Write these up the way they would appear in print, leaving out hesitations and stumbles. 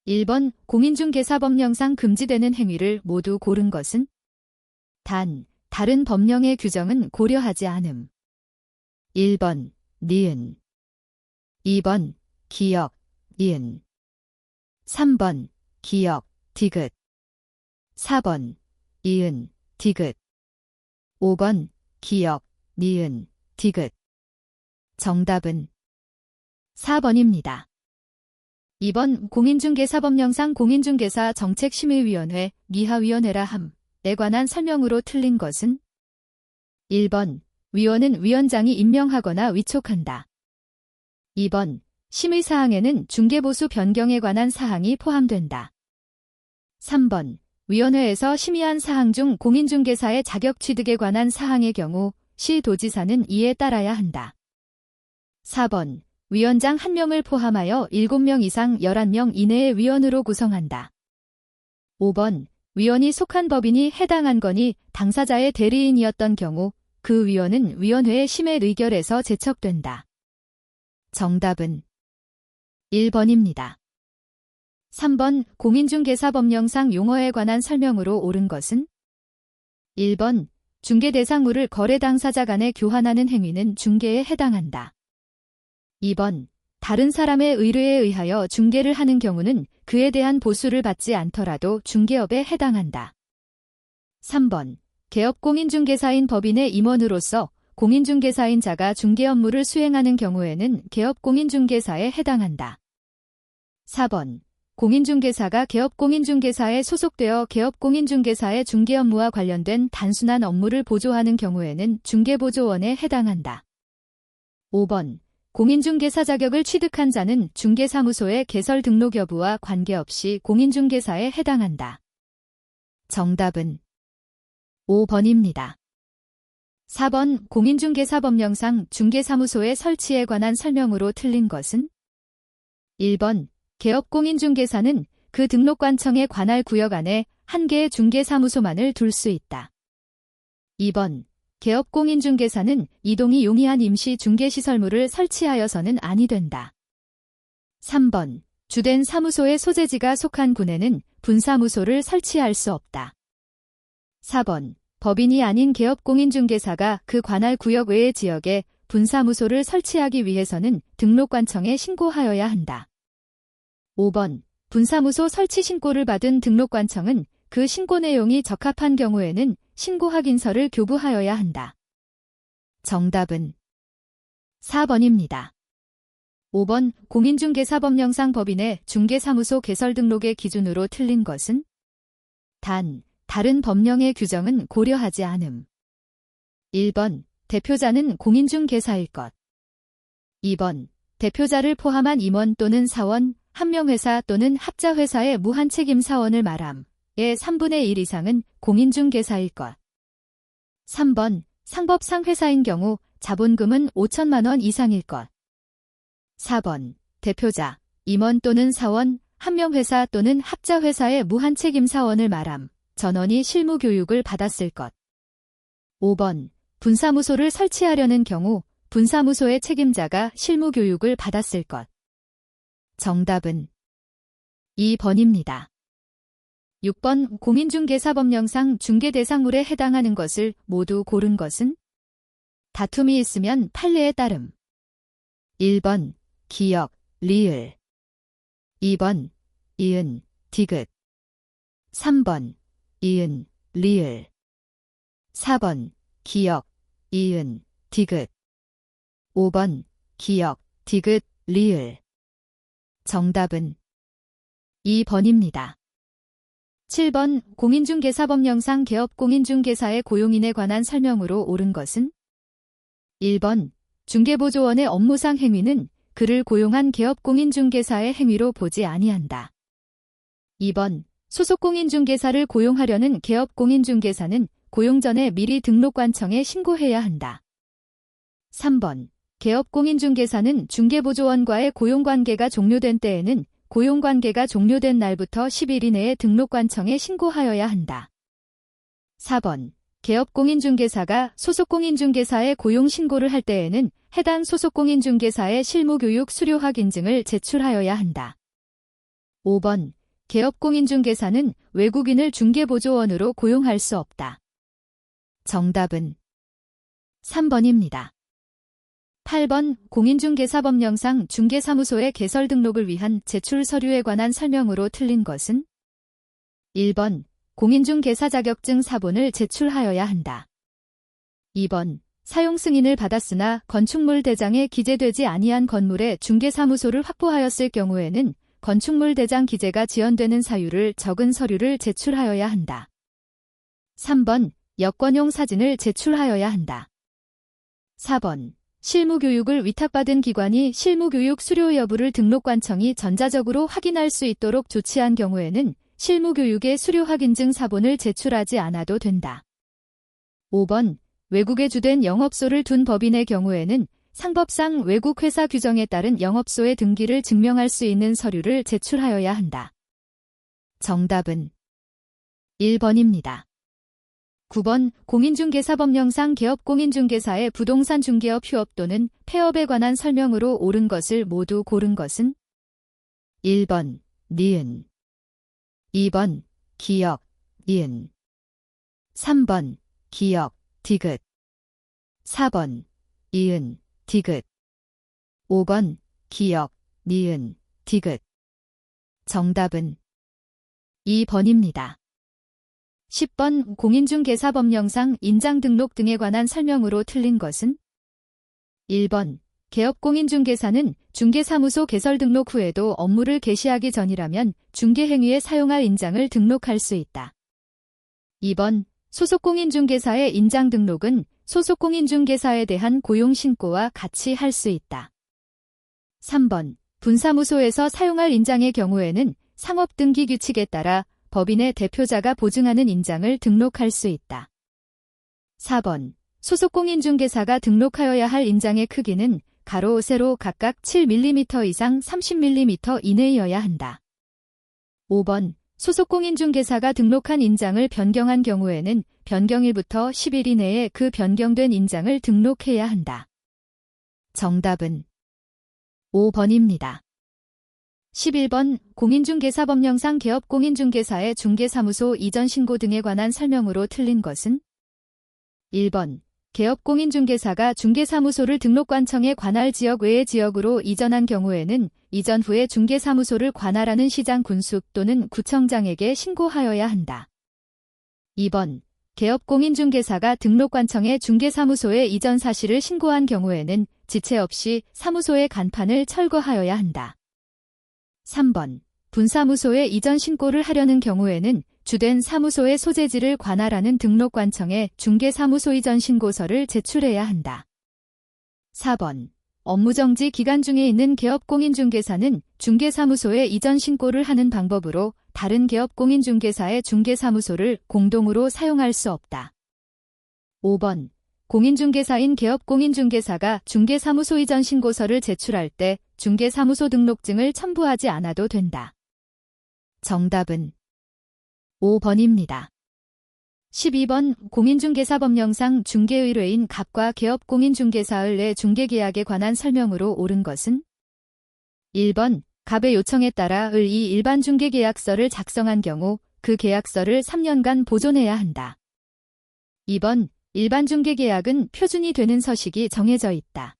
1번 공인중개사법령상 금지되는 행위를 모두 고른 것은? 단, 다른 법령의 규정은 고려하지 않음. 1번 니은 2번 기역 니은 3번 기역 디귿 4번 이은 디귿 5번 기역 니은 디귿 정답은 4번입니다. 2번 공인중개사법령상 공인중개사 정책심의위원회 미하위원회라 함에 관한 설명으로 틀린 것은? 1번 위원은 위원장이 임명하거나 위촉한다. 2번 심의사항에는 중개보수 변경에 관한 사항이 포함된다. 3번 위원회에서 심의한 사항 중 공인중개사의 자격 취득에 관한 사항의 경우 시도지사는 이에 따라야 한다. 4번 위원장 1명을 포함하여 7명 이상 11명 이내의 위원으로 구성한다. 5번 위원이 속한 법인이 해당 안건이 당사자의 대리인이었던 경우 그 위원은 위원회의 심의 의결에서 제척된다. 정답은 1번입니다. 3번 공인중개사법령상 용어에 관한 설명으로 옳은 것은? 1번 중개 대상물을 거래 당사자 간에 교환하는 행위는 중개에 해당한다. 2번 다른 사람의 의뢰에 의하여 중개를 하는 경우는 그에 대한 보수를 받지 않더라도 중개업에 해당한다. 3번 개업공인중개사인 법인의 임원으로서 공인중개사인 자가 중개 업무를 수행하는 경우에는 개업공인중개사에 해당한다. 4번 공인중개사가 개업공인중개사에 소속되어 개업공인중개사의 중개 업무와 관련된 단순한 업무를 보조하는 경우에는 중개보조원에 해당한다. 5번 공인중개사 자격을 취득한 자는 중개사무소의 개설 등록 여부와 관계없이 공인중개사에 해당한다. 정답은 5번입니다. 4번 공인중개사법령상 중개사무소의 설치에 관한 설명으로 틀린 것은? 1번 개업공인중개사는 그 등록관청의 관할 구역 안에 한 개의 중개사무소만을 둘 수 있다. 2번 개업공인중개사는 이동이 용이한 임시 중개시설물을 설치하여서는 아니 된다. 3번 주된 사무소의 소재지가 속한 군에는 분사무소를 설치할 수 없다. 4번 법인이 아닌 개업공인중개사가 그 관할 구역 외의 지역에 분사무소를 설치하기 위해서는 등록관청에 신고하여야 한다. 5번 분사무소 설치 신고를 받은 등록관청은 그 신고 내용이 적합한 경우에는 신고 확인서를 교부하여야 한다. 정답은 4번입니다. 5번 공인중개사법령상 법인의 중개사무소 개설 등록의 기준으로 틀린 것은? 단, 다른 법령의 규정은 고려하지 않음. 1번 대표자는 공인중개사일 것. 2번 대표자를 포함한 임원 또는 사원, 한명회사 또는 합자회사의 무한책임 사원을 말함. 의 3분의 1 이상은 공인중개사일 것. 3번 상법상 회사인 경우 자본금은 5천만 원 이상일 것. 4번 대표자, 임원 또는 사원, 한명회사 또는 합자회사의 무한책임 사원을 말함. 전원이 실무교육을 받았을 것. 5번 분사무소를 설치하려는 경우 분사무소의 책임자가 실무교육을 받았을 것. 정답은 2번입니다. 6번 공인중개사법령상 중개대상물에 해당하는 것을 모두 고른 것은? 다툼이 있으면 판례에 따름. 1번 기역, 리을 2번 이은, 디귿 3번 이은, 리을 4번 기역, 이은, 디귿 5번 기역, 디귿, 리을 정답은 2번입니다. 7번 공인중개사법령상 개업공인중개사의 고용인에 관한 설명으로 옳은 것은? 1번 중개보조원의 업무상 행위는 그를 고용한 개업공인중개사의 행위로 보지 아니한다. 2번 소속공인중개사를 고용하려는 개업공인중개사는 고용 전에 미리 등록관청에 신고해야 한다. 3번 개업공인중개사는 중개보조원과의 고용관계가 종료된 때에는 고용관계가 종료된 날부터 10일 이내에 등록관청에 신고하여야 한다. 4번 개업공인중개사가 소속공인중개사의 고용신고를 할 때에는 해당 소속공인중개사의 실무교육 수료 확인증을 제출하여야 한다. 5번. 개업공인중개사는 외국인을 중개보조원으로 고용할 수 없다. 정답은 3번입니다. 8번. 공인중개사법령상 중개사무소의 개설 등록을 위한 제출 서류에 관한 설명으로 틀린 것은? 1번. 공인중개사 자격증 사본을 제출하여야 한다. 2번. 사용 승인을 받았으나 건축물 대장에 기재되지 아니한 건물의 중개사무소를 확보하였을 경우에는 건축물 대장 기재가 지연되는 사유를 적은 서류를 제출하여야 한다. 3번. 여권용 사진을 제출하여야 한다. 4번. 실무교육을 위탁받은 기관이 실무교육 수료 여부를 등록관청이 전자적으로 확인할 수 있도록 조치한 경우에는 실무교육의 수료 확인증 사본을 제출하지 않아도 된다. 5번. 외국에 주된 영업소를 둔 법인의 경우에는 상법상 외국 회사 규정에 따른 영업소의 등기를 증명할 수 있는 서류를 제출하여야 한다. 정답은 1번입니다. 9번. 공인중개사법령상 개업공인중개사의 부동산 중개업 휴업 또는 폐업에 관한 설명으로 옳은 것을 모두 고른 것은? 1번. 니은 2번. 기역, 니은 3번. 기역, 디귿 4번. 이은, 디귿 5번. 기역, 니은, 디귿 정답은 2번입니다. 10번. 공인중개사법령상 인장등록 등에 관한 설명으로 틀린 것은? 1번. 개업공인중개사는 중개사무소 개설 등록 후에도 업무를 개시하기 전이라면 중개행위에 사용할 인장을 등록할 수 있다. 2번. 소속공인중개사의 인장등록은 소속공인중개사에 대한 고용신고와 같이 할 수 있다. 3번. 분사무소에서 사용할 인장의 경우에는 상업등기규칙에 따라 법인의 대표자가 보증하는 인장을 등록할 수 있다. 4번. 소속공인중개사가 등록하여야 할 인장의 크기는 가로, 세로 각각 7mm 이상 30mm 이내여야 한다. 5번. 소속공인중개사가 등록한 인장을 변경한 경우에는 변경일부터 10일 이내에 그 변경된 인장을 등록해야 한다. 정답은 5번입니다. 11번. 공인중개사법령상 개업공인중개사의 중개사무소 이전 신고 등에 관한 설명으로 틀린 것은? 1번. 개업공인중개사가 중개사무소를 등록관청의 관할 지역 외의 지역으로 이전한 경우에는 이전 후에 중개사무소를 관할하는 시장 군수 또는 구청장에게 신고하여야 한다. 2번. 개업공인중개사가 등록관청에 중개사무소의 이전 사실을 신고한 경우에는 지체 없이 사무소의 간판을 철거하여야 한다. 3번. 분사무소에 이전 신고를 하려는 경우에는 주된 사무소의 소재지를 관할하는 등록관청에 중개사무소 이전 신고서를 제출해야 한다. 4번. 업무정지 기간 중에 있는 개업공인중개사는 중개사무소에 이전 신고를 하는 방법으로 다른 개업공인중개사의 중개사무소를 공동으로 사용할 수 없다. 5번. 공인중개사인 개업공인중개사가 중개사무소 이전 신고서를 제출할 때 중개사무소 등록증을 첨부하지 않아도 된다. 정답은 5번입니다. 12번. 공인중개사법령상 중개의뢰인 갑과 개업공인중개사의 내 중개계약에 관한 설명으로 옳은 것은? 1번. 갑의 요청에 따라 이 일반 중개계약서를 작성한 경우 그 계약서를 3년간 보존해야 한다. 2번. 일반 중개계약은 표준이 되는 서식이 정해져 있다.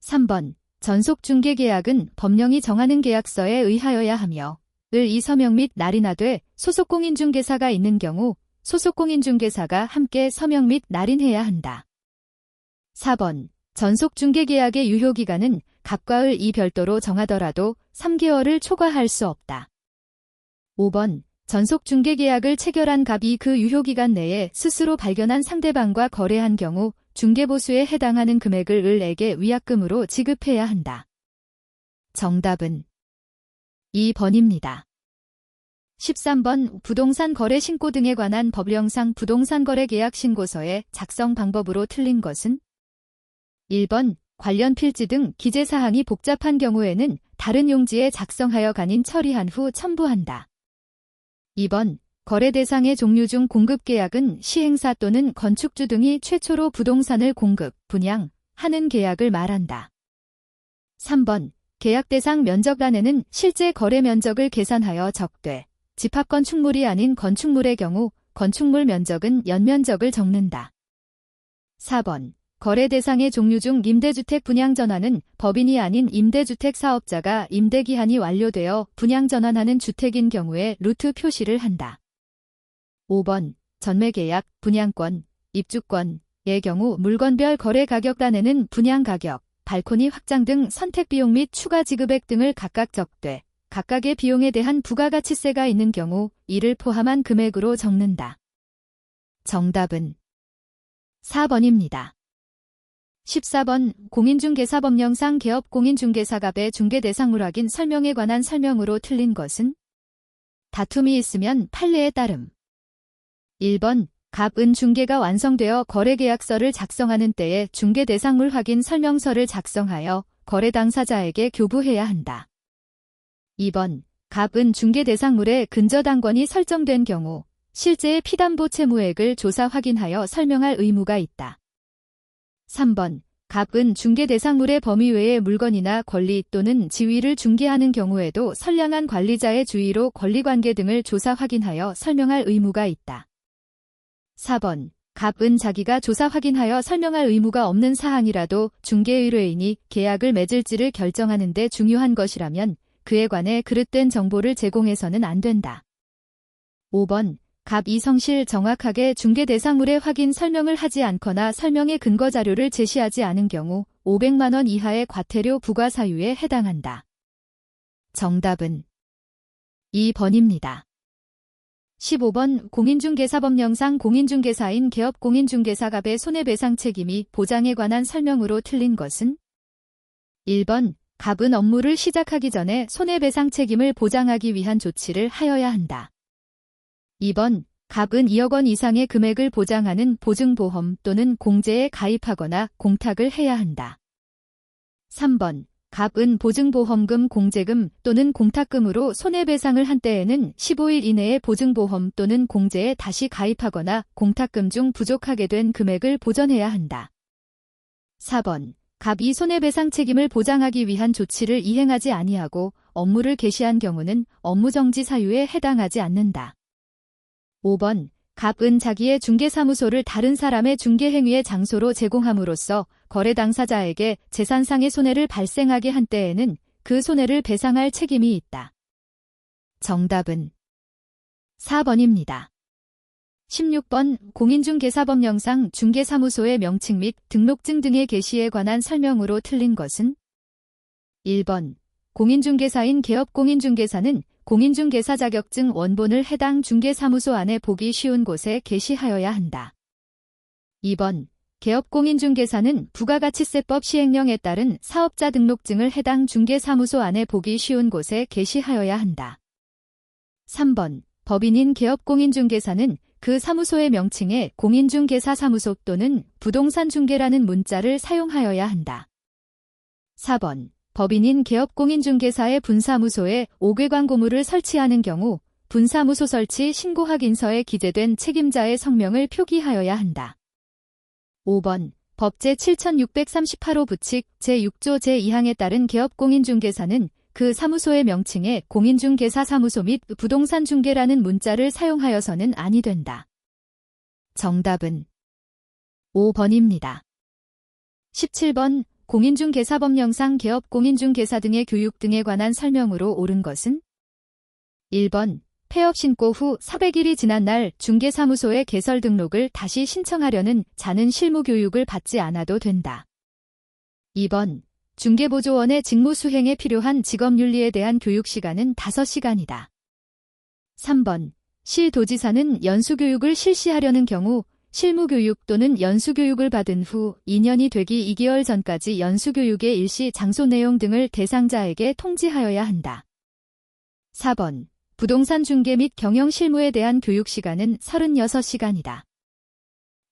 3번. 전속 중개계약은 법령이 정하는 계약서에 의하여야 하며 이 서명 및 날인하되 소속공인중개사가 있는 경우 소속공인중개사가 함께 서명 및 날인해야 한다. 4번. 전속 중개계약의 유효기간은 갑과 이 별도로 정하더라도 3개월을 초과할 수 없다. 5번. 전속 중개계약을 체결한 갑이 그 유효기간 내에 스스로 발견한 상대방과 거래한 경우 중개보수에 해당하는 금액을 을에게 위약금으로 지급해야 한다. 정답은 2번입니다. 13번. 부동산 거래 신고 등에 관한 법령상 부동산 거래 계약 신고서의 작성 방법으로 틀린 것은? 1번. 관련 필지 등 기재사항이 복잡한 경우에는 다른 용지에 작성하여 간인 처리한 후 첨부한다. 2번. 거래 대상의 종류 중 공급계약은 시행사 또는 건축주 등이 최초로 부동산을 공급, 분양하는 계약을 말한다. 3번. 계약 대상 면적란에는 실제 거래 면적을 계산하여 적되 집합 건축물이 아닌 건축물의 경우 건축물 면적은 연면적을 적는다. 4번. 거래 대상의 종류 중 임대주택 분양전환은 법인이 아닌 임대주택 사업자가 임대기한이 완료되어 분양전환하는 주택인 경우에 루트 표시를 한다. 5번. 전매계약, 분양권, 입주권의 경우 물건별 거래 가격란에는 분양가격, 발코니 확장 등 선택비용 및 추가 지급액 등을 각각 적되 각각의 비용에 대한 부가가치세가 있는 경우 이를 포함한 금액으로 적는다. 정답은 4번입니다. 14번 공인중개사법령상 개업공인중개사갑의 중개대상물 확인 설명에 관한 설명으로 틀린 것은? 다툼이 있으면 판례에 따름. 1번 갑은 중개가 완성되어 거래계약서를 작성하는 때에 중개대상물 확인 설명서를 작성하여 거래 당사자에게 교부해야 한다. 2번 갑은 중개대상물의 근저당권이 설정된 경우 실제의 피담보 채무액을 조사 확인하여 설명할 의무가 있다. 3번 갑은 중개대상물의 범위 외의 물건이나 권리 또는 지위를 중개하는 경우에도 선량한 관리자의 주의로 권리관계 등을 조사 확인하여 설명할 의무가 있다. 4번 갑은 자기가 조사 확인하여 설명할 의무가 없는 사항이라도 중개의뢰인이 계약을 맺을지를 결정하는 데 중요한 것이라면 그에 관해 그릇된 정보를 제공해서는 안 된다. 5번 갑이 성실 정확하게 중개대상물의 확인 설명을 하지 않거나 설명의 근거 자료를 제시하지 않은 경우 500만 원 이하의 과태료 부과 사유에 해당한다. 정답은 2번입니다. 15번 공인중개사법령상 공인중개사인 개업공인중개사갑의 손해배상 책임이 보장에 관한 설명으로 틀린 것은? 1번 갑은 업무를 시작하기 전에 손해배상 책임을 보장하기 위한 조치를 하여야 한다. 2번 갑은 2억 원 이상의 금액을 보장하는 보증보험 또는 공제에 가입하거나 공탁을 해야 한다. 3번 갑은 보증보험금, 공제금 또는 공탁금으로 손해배상을 한 때에는 15일 이내에 보증보험 또는 공제에 다시 가입하거나 공탁금 중 부족하게 된 금액을 보전해야 한다. 4번 갑이 손해배상 책임을 보장하기 위한 조치를 이행하지 아니하고 업무를 개시한 경우는 업무정지 사유에 해당하지 않는다. 5번 갑은 자기의 중개사무소를 다른 사람의 중개행위의 장소로 제공함으로써 거래 당사자에게 재산상의 손해를 발생하게 한 때에는 그 손해를 배상할 책임이 있다. 정답은 4번입니다. 16번 공인중개사법령상 중개사무소의 명칭 및 등록증 등의 개시에 관한 설명으로 틀린 것은? 1번 공인중개사인 개업공인중개사는 공인중개사 자격증 원본을 해당 중개사무소 안에 보기 쉬운 곳에 게시하여야 한다. 2번 개업공인중개사는 부가가치세법 시행령에 따른 사업자 등록증을 해당 중개사무소 안에 보기 쉬운 곳에 게시하여야 한다. 3번 법인인 개업공인중개사는 그 사무소의 명칭에 공인중개사사무소 또는 부동산중개라는 문자를 사용하여야 한다. 4번 법인인 개업공인중개사의 분사무소에 5개 광고물을 설치하는 경우 분사무소 설치 신고 확인서에 기재된 책임자의 성명을 표기하여야 한다. 5번 법 제7638호 부칙 제6조 제2항에 따른 개업공인중개사는 그 사무소의 명칭에 공인중개사사무소 및 부동산중개라는 문자를 사용하여서는 아니 된다. 정답은 5번입니다. 17번 공인중개사법령상 개업공인중개사 등의 교육 등에 관한 설명으로 옳은 것은? 1번 폐업 신고 후 400일이 지난 날 중개사무소의 개설 등록을 다시 신청하려는 자는 실무교육을 받지 않아도 된다. 2번 중개보조원의 직무 수행에 필요한 직업윤리에 대한 교육시간은 5시간이다. 3번 시도지사는 연수교육을 실시하려는 경우 실무교육 또는 연수교육을 받은 후 2년이 되기 2개월 전까지 연수교육의 일시 장소 내용 등을 대상자에게 통지하여야 한다. 4번 부동산 중개 및 경영 실무에 대한 교육시간은 36시간이다.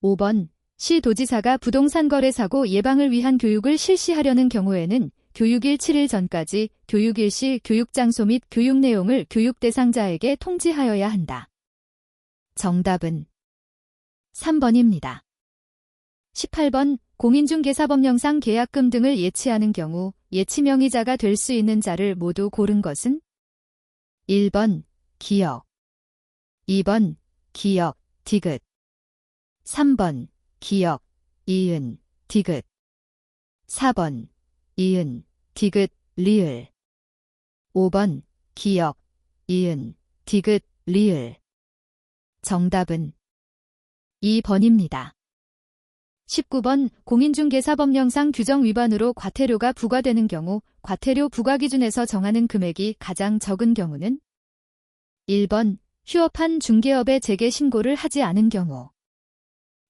5번 시도지사가 부동산 거래 사고 예방을 위한 교육을 실시하려는 경우에는 교육일 7일 전까지 교육일 시 교육장소 및 교육 내용을 교육 대상자에게 통지하여야 한다. 정답은 3번입니다. 18번 공인중개사법령상 계약금 등을 예치하는 경우 예치명의자가 될 수 있는 자를 모두 고른 것은 1번 기역, 2번 기역, 디귿, 3번 기역, 이은, 디귿, 4번 이은, 디귿, 리을, 5번 기역, 이은, 디귿, 리을. 정답은 2번입니다. 19번 공인중개사법령상 규정 위반으로 과태료가 부과되는 경우 과태료 부과 기준에서 정하는 금액이 가장 적은 경우는 1번 휴업한 중개업에 재개 신고를 하지 않은 경우,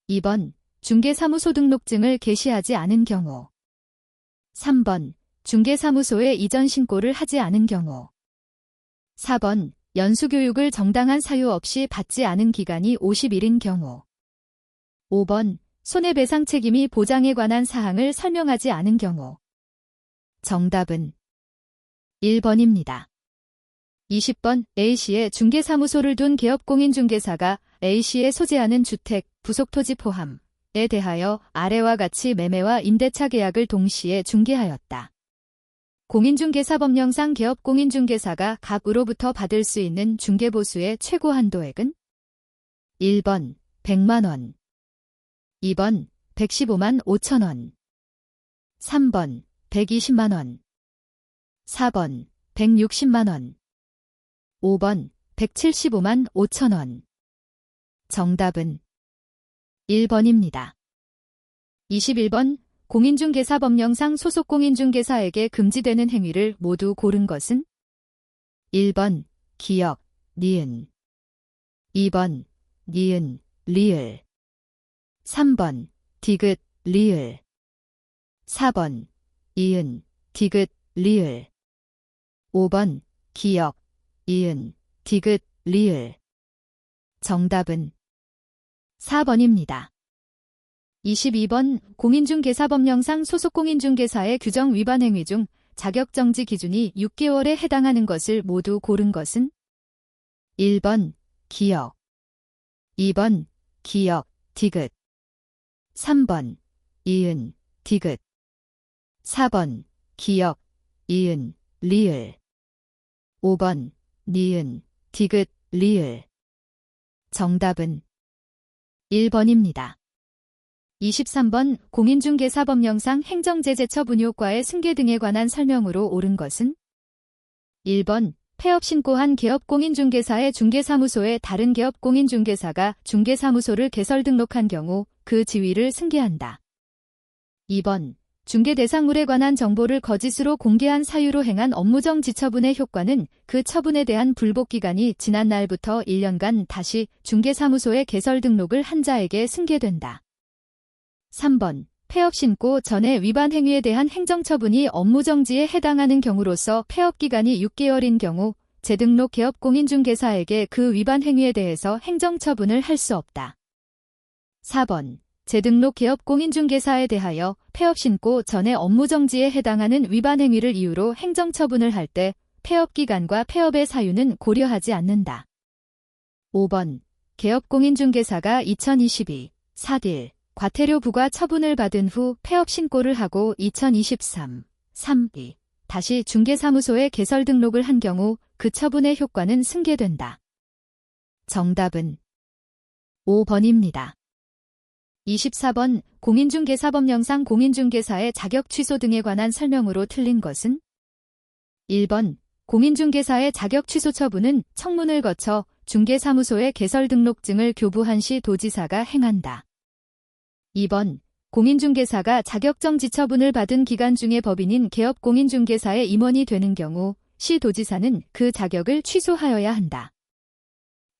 2번 중개사무소 등록증을 게시하지 않은 경우, 3번 중개사무소에 이전 신고를 하지 않은 경우, 4번 연수교육을 정당한 사유 없이 받지 않은 기간이 50일인 경우, 5번 손해배상 책임이 보장에 관한 사항을 설명하지 않은 경우. 정답은 1번입니다. 20번 A씨의 중개사무소를 둔 개업공인중개사가 A씨의 소재하는 주택, 부속토지 포함에 대하여 아래와 같이 매매와 임대차 계약을 동시에 중개하였다. 공인중개사법령상 개업공인중개사가 각으로부터 받을 수 있는 중개보수의 최고 한도액은 1번 100만원, 2번 115만 5천원, 3번 120만원, 4번 160만원, 5번 175만 5천원. 정답은 1번입니다. 21번 공인중개사법령상 소속 공인중개사에게 금지되는 행위를 모두 고른 것은 1번 기역, 니은, 2번 니은, 리을, 3번 디귿, 리을, 4번 이은, 디귿, 리을, 5번 기역, 이은, 디귿, 리을. 정답은 4번입니다. 22번 공인중개사법령상 소속 공인중개사의 규정 위반 행위 중 자격정지 기준이 6개월에 해당하는 것을 모두 고른 것은 1번 기역, 2번 기역, 디귿, 3번 이은, 디귿, 4번 기역, 이은, 리을, 5번 니은, 디귿, 리을. 정답은 1번입니다. 23번 공인중개사법령상 행정제재처 분효과의 승계 등에 관한 설명으로 옳은 것은 1번 폐업 신고한 개업공인중개사의 중개사무소에 다른 개업공인중개사가 중개사무소를 개설 등록한 경우 그 지위를 승계한다. 2번 중개 대상물에 관한 정보를 거짓으로 공개한 사유로 행한 업무정지 처분의 효과는 그 처분에 대한 불복기간이 지난 날부터 1년간 다시 중개사무소에 개설 등록을 한 자에게 승계된다. 3번 폐업 신고 전에 위반 행위에 대한 행정처분이 업무정지에 해당하는 경우로서 폐업기간이 6개월인 경우 재등록 개업공인중개사에게 그 위반 행위에 대해서 행정처분을 할 수 없다. 4번 재등록 개업공인중개사에 대하여 폐업 신고 전에 업무정지에 해당하는 위반 행위를 이유로 행정처분을 할 때 폐업기간과 폐업의 사유는 고려하지 않는다. 5번 개업공인중개사가 2022 4딜 과태료 부과 처분을 받은 후 폐업 신고를 하고 2023 3이 다시 중개사무소에 개설 등록을 한 경우 그 처분의 효과는 승계된다. 정답은 5번입니다. 24번 공인중개사법령상 공인중개사의 자격 취소 등에 관한 설명으로 틀린 것은 1번 공인중개사의 자격 취소 처분은 청문을 거쳐 중개사무소에 개설 등록증을 교부한 시 도지사가 행한다. 2번 공인중개사가 자격정지 처분을 받은 기간 중에 법인인 개업공인중개사의 임원이 되는 경우 시도지사는 그 자격을 취소하여야 한다.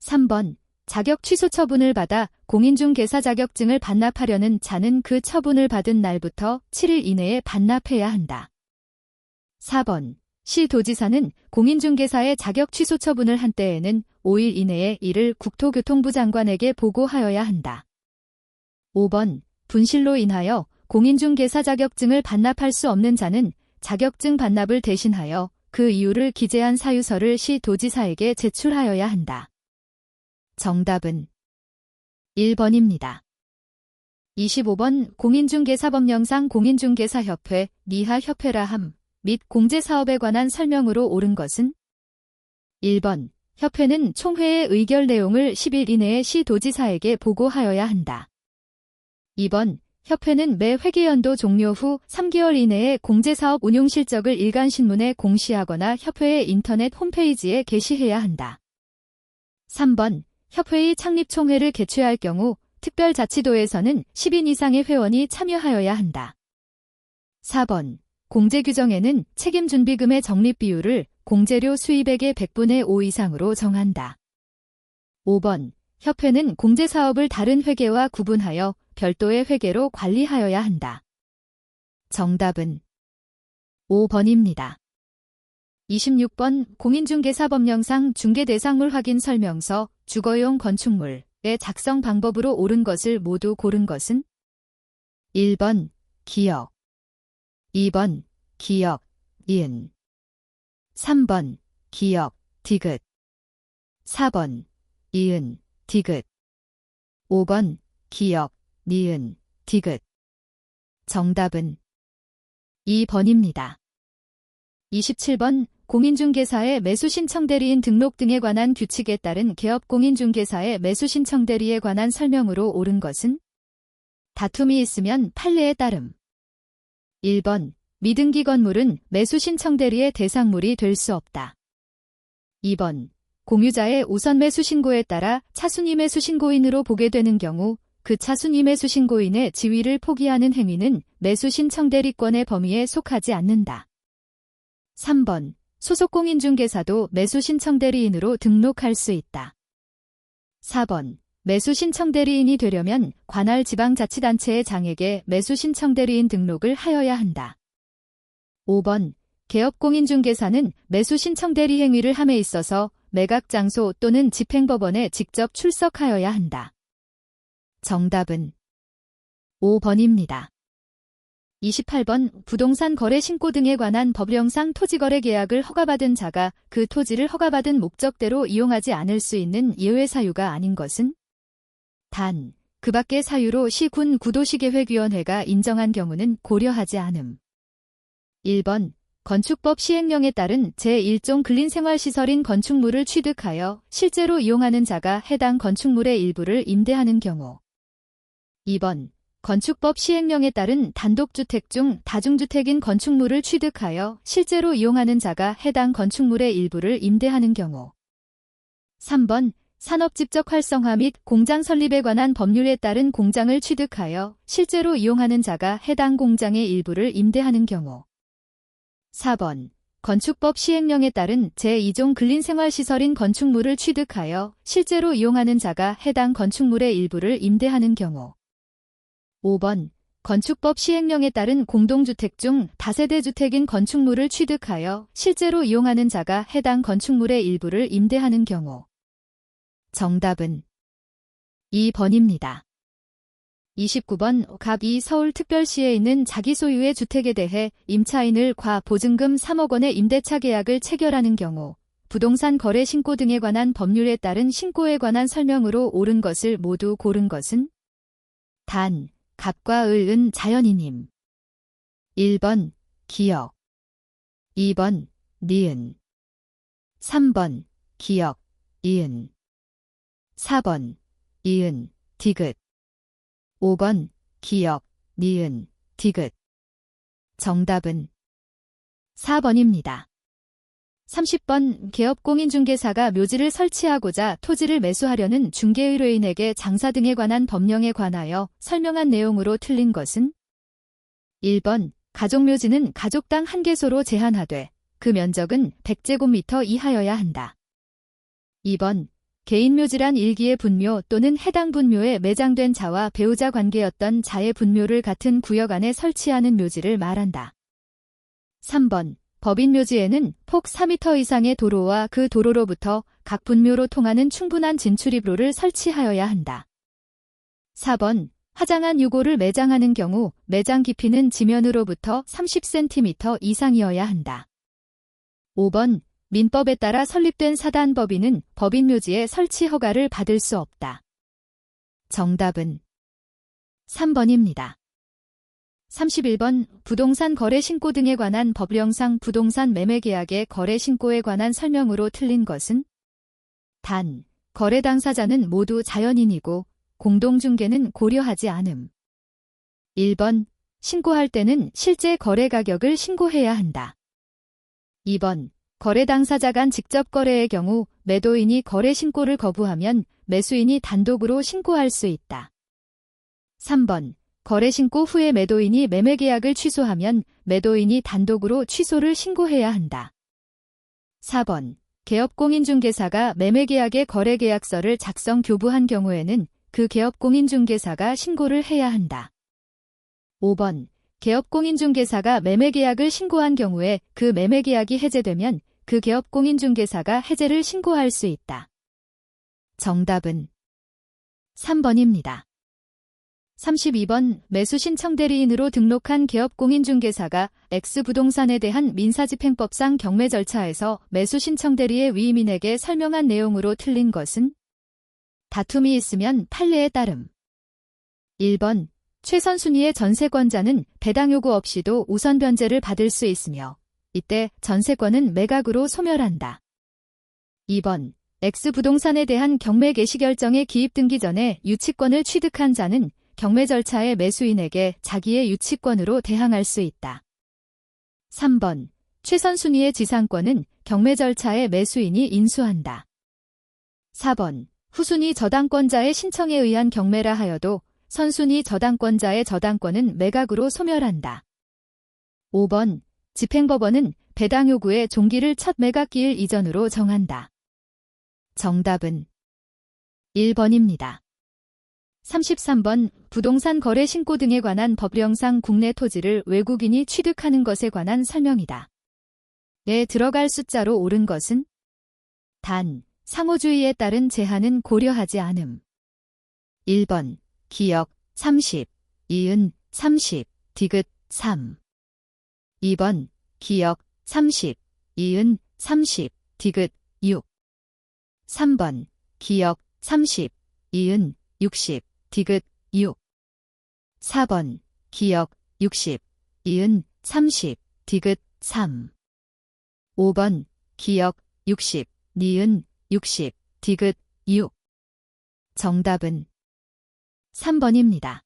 3번 자격 취소 처분을 받아 공인중개사 자격증을 반납하려는 자는 그 처분을 받은 날부터 7일 이내에 반납해야 한다. 4번 시도지사는 공인중개사의 자격 취소 처분을 한 때에는 5일 이내에 이를 국토교통부 장관에게 보고하여야 한다. 5번 분실로 인하여 공인중개사 자격증을 반납할 수 없는 자는 자격증 반납을 대신하여 그 이유를 기재한 사유서를 시도지사에게 제출하여야 한다. 정답은 1번입니다. 25번 공인중개사법령상 공인중개사협회, 니하협회라 함, 및 공제사업에 관한 설명으로 옳은 것은? 1번 협회는 총회의 의결 내용을 10일 이내에 시도지사에게 보고하여야 한다. 2번 협회는 매 회계연도 종료 후 3개월 이내에 공제사업 운용 실적을 일간신문에 공시하거나 협회의 인터넷 홈페이지에 게시해야 한다. 3번 협회의 창립총회를 개최할 경우 특별자치도에서는 10인 이상의 회원이 참여하여야 한다. 4번 공제규정에는 책임준비금의 적립비율을 공제료 수입액의 100분의 5 이상으로 정한다. 5번 협회는 공제사업을 다른 회계와 구분하여 별도의 회계로 관리하여야 한다. 정답은 5번입니다. 26번 공인중개사법령상 중개대상물 확인 설명서 주거용 건축물의 작성 방법으로 옳은 것을 모두 고른 것은? 1번 기역, 2번 기역, 이은, 3번 기역, 디귿, 4번 이은, 디귿, 5번 기역, 니은, 디귿. 정답은 2번입니다. 27번 공인중개사의 매수신청대리인 등록 등에 관한 규칙에 따른 개업공인중개사의 매수신청대리에 관한 설명으로 옳은 것은? 다툼이 있으면 판례에 따름. 1번 미등기 건물은 매수신청대리의 대상물이 될 수 없다. 2번 공유자의 우선 매수신고에 따라 차순위 매수신고인으로 보게 되는 경우 그 차순위 매수신고인의 지위를 포기하는 행위는 매수신청대리권의 범위에 속하지 않는다. 3번 소속공인중개사도 매수신청대리인으로 등록할 수 있다. 4번 매수신청대리인이 되려면 관할 지방자치단체의 장에게 매수신청대리인 등록을 하여야 한다. 5번 개업공인중개사는 매수신청대리 행위를 함에 있어서 매각장소 또는 집행법원에 직접 출석하여야 한다. 정답은 5번입니다. 28번 부동산 거래 신고 등에 관한 법령상 토지거래 계약을 허가받은 자가 그 토지를 허가받은 목적대로 이용하지 않을 수 있는 예외 사유가 아닌 것은? 단, 그 밖의 사유로 시, 군, 구도시계획위원회가 인정한 경우는 고려하지 않음. 1번 건축법 시행령에 따른 제1종 근린생활시설인 건축물을 취득하여 실제로 이용하는 자가 해당 건축물의 일부를 임대하는 경우. 2번 건축법 시행령에 따른 단독주택 중 다중주택인 건축물을 취득하여 실제로 이용하는 자가 해당 건축물의 일부를 임대하는 경우. 3번 산업집적 활성화 및 공장 설립에 관한 법률에 따른 공장을 취득하여 실제로 이용하는 자가 해당 공장의 일부를 임대하는 경우. 4번 건축법 시행령에 따른 제2종 근린생활시설인 건축물을 취득하여 실제로 이용하는 자가 해당 건축물의 일부를 임대하는 경우. 5번 건축법 시행령에 따른 공동주택 중 다세대 주택인 건축물을 취득하여 실제로 이용하는 자가 해당 건축물의 일부를 임대하는 경우. 정답은 2번입니다. 29번 갑 2 서울특별시에 있는 자기 소유의 주택에 대해 임차인을 과 보증금 3억 원의 임대차 계약을 체결하는 경우 부동산 거래 신고 등에 관한 법률에 따른 신고에 관한 설명으로 옳은 것을 모두 고른 것은? 단, 갑과 을은 자연인임. 1번 기역, 2번 니은, 3번 기역, 이은, 4번 이은, 디귿, 5번 기역, 니은, 디귿. 정답은 4번입니다. 30번 개업공인중개사가 묘지를 설치하고자 토지를 매수하려는 중개의뢰인에게 장사 등에 관한 법령에 관하여 설명한 내용으로 틀린 것은? 1번 가족묘지는 가족당 1개소로 제한하되 그 면적은 100제곱미터 이하여야 한다. 2번 개인묘지란 일기의 분묘 또는 해당 분묘에 매장된 자와 배우자 관계였던 자의 분묘를 같은 구역 안에 설치하는 묘지를 말한다. 3번 법인묘지에는 폭 4m 이상의 도로와 그 도로로부터 각 분묘로 통하는 충분한 진출입로를 설치하여야 한다. 4번 화장한 유골을 매장하는 경우 매장 깊이는 지면으로부터 30cm 이상이어야 한다. 5번 민법에 따라 설립된 사단법인은 법인묘지에 설치 허가를 받을 수 없다. 정답은 3번입니다. 31번 부동산 거래 신고 등에 관한 법령상 부동산 매매 계약의 거래 신고에 관한 설명으로 틀린 것은 단, 거래 당사자는 모두 자연인이고 공동중개는 고려하지 않음. 1번, 신고할 때는 실제 거래 가격을 신고해야 한다. 2번, 거래 당사자 간 직접 거래의 경우 매도인이 거래 신고를 거부하면 매수인이 단독으로 신고할 수 있다. 3번, 거래 신고 후에 매도인이 매매 계약을 취소하면 매도인이 단독으로 취소를 신고해야 한다. 4번, 개업공인중개사가 매매 계약의 거래 계약서를 작성 교부한 경우에는 그 개업공인중개사가 신고를 해야 한다. 5번, 개업공인중개사가 매매 계약을 신고한 경우에 그 매매 계약이 해제되면 그 개업공인중개사가 해제를 신고할 수 있다. 정답은 3번입니다. 32번 매수신청 대리인으로 등록한 개업공인중개사가 X부동산에 대한 민사집행법상 경매 절차에서 매수신청 대리의 위임인에게 설명한 내용으로 틀린 것은 다툼이 있으면 판례에 따름. 1번 최선 순위의 전세권자는 배당 요구 없이도 우선 변제를 받을 수 있으며 이때 전세권은 매각으로 소멸한다. 2번 X부동산에 대한 경매 개시 결정의 기입 등기 전에 유치권을 취득한 자는 경매 절차의 매수인에게 자기의 유치권으로 대항할 수 있다. 3번 최선 순위의 지상권은 경매 절차의 매수인이 인수한다. 4번 후순위 저당권자의 신청에 의한 경매라 하여도 선순위 저당권자의 저당권은 매각으로 소멸한다. 5번 집행법원은 배당 요구의 종기를 첫 매각기일 이전으로 정한다. 정답은 1번입니다. 33번 부동산 거래 신고 등에 관한 법령상 국내 토지를 외국인이 취득하는 것에 관한 설명이다. 에 들어갈 숫자로 옳은 것은 단, 상호주의에 따른 제한은 고려하지 않음. 1번 기역 30, 이은 30, 디귿 3. 2번 기역 30, 이은 30, 디귿 6. 3번 기역 30, 이은 60, 디귿 6. 4번 기역 60, 이은 30, 디귿 3. 5번 기역 60, 니은 60, 디귿 6. 정답은 3번입니다.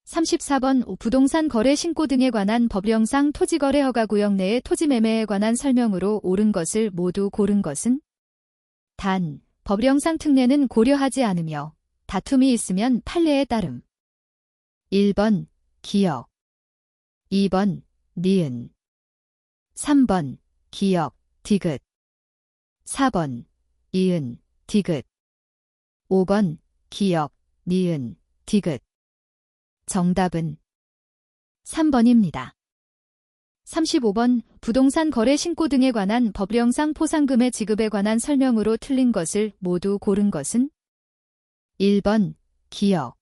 34번 부동산 거래 신고 등에 관한 법령상 토지거래 허가구역 내의 토지 매매에 관한 설명으로 옳은 것을 모두 고른 것은 단, 법령상 특례는 고려하지 않으며 다툼이 있으면 판례에 따름. 1번 기역 2번 니은 3번 기역 디귿 4번 이은 디귿 5번 기역 니은 디귿. 정답은 3번입니다. 35번 부동산 거래 신고 등에 관한 법령상 포상금의 지급에 관한 설명으로 틀린 것을 모두 고른 것은 1번 기역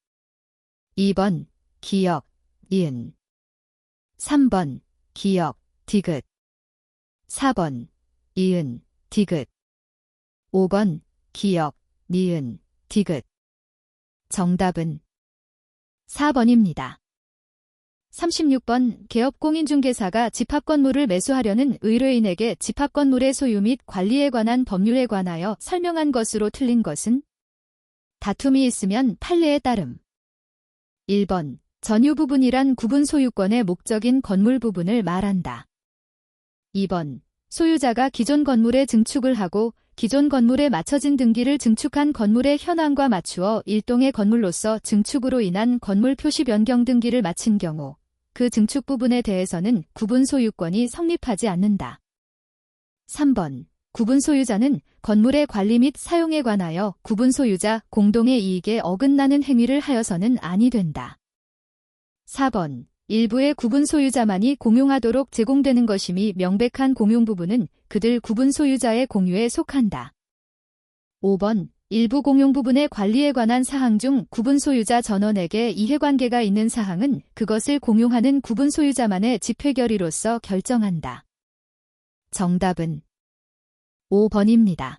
2번 기역 니은 3번 기역 디귿 4번 이은 디귿 5번 기역 니은 디귿. 정답은 4번입니다. 36번 개업공인중개사가 집합건물을 매수하려는 의뢰인에게 집합건물의 소유 및 관리에 관한 법률에 관하여 설명한 것으로 틀린 것은 다툼이 있으면 판례에 따름. 1번 전유 부분이란 구분 소유권의 목적인 건물 부분을 말한다. 2번 소유자가 기존 건물에 증축을 하고 기존 건물에 맞춰진 등기를 증축한 건물의 현황과 맞추어 일동의 건물로서 증축으로 인한 건물 표시 변경 등기를 마친 경우 그 증축 부분에 대해서는 구분 소유권이 성립하지 않는다. 3번 구분 소유자는 건물의 관리 및 사용에 관하여 구분 소유자 공동의 이익에 어긋나는 행위를 하여서는 아니 된다. 4번 일부의 구분 소유자만이 공용하도록 제공되는 것임이 명백한 공용 부분은 그들 구분 소유자의 공유에 속한다. 5번 일부 공용 부분의 관리에 관한 사항 중 구분 소유자 전원에게 이해관계가 있는 사항은 그것을 공용하는 구분 소유자만의 집회결의로서 결정한다. 정답은 5번입니다.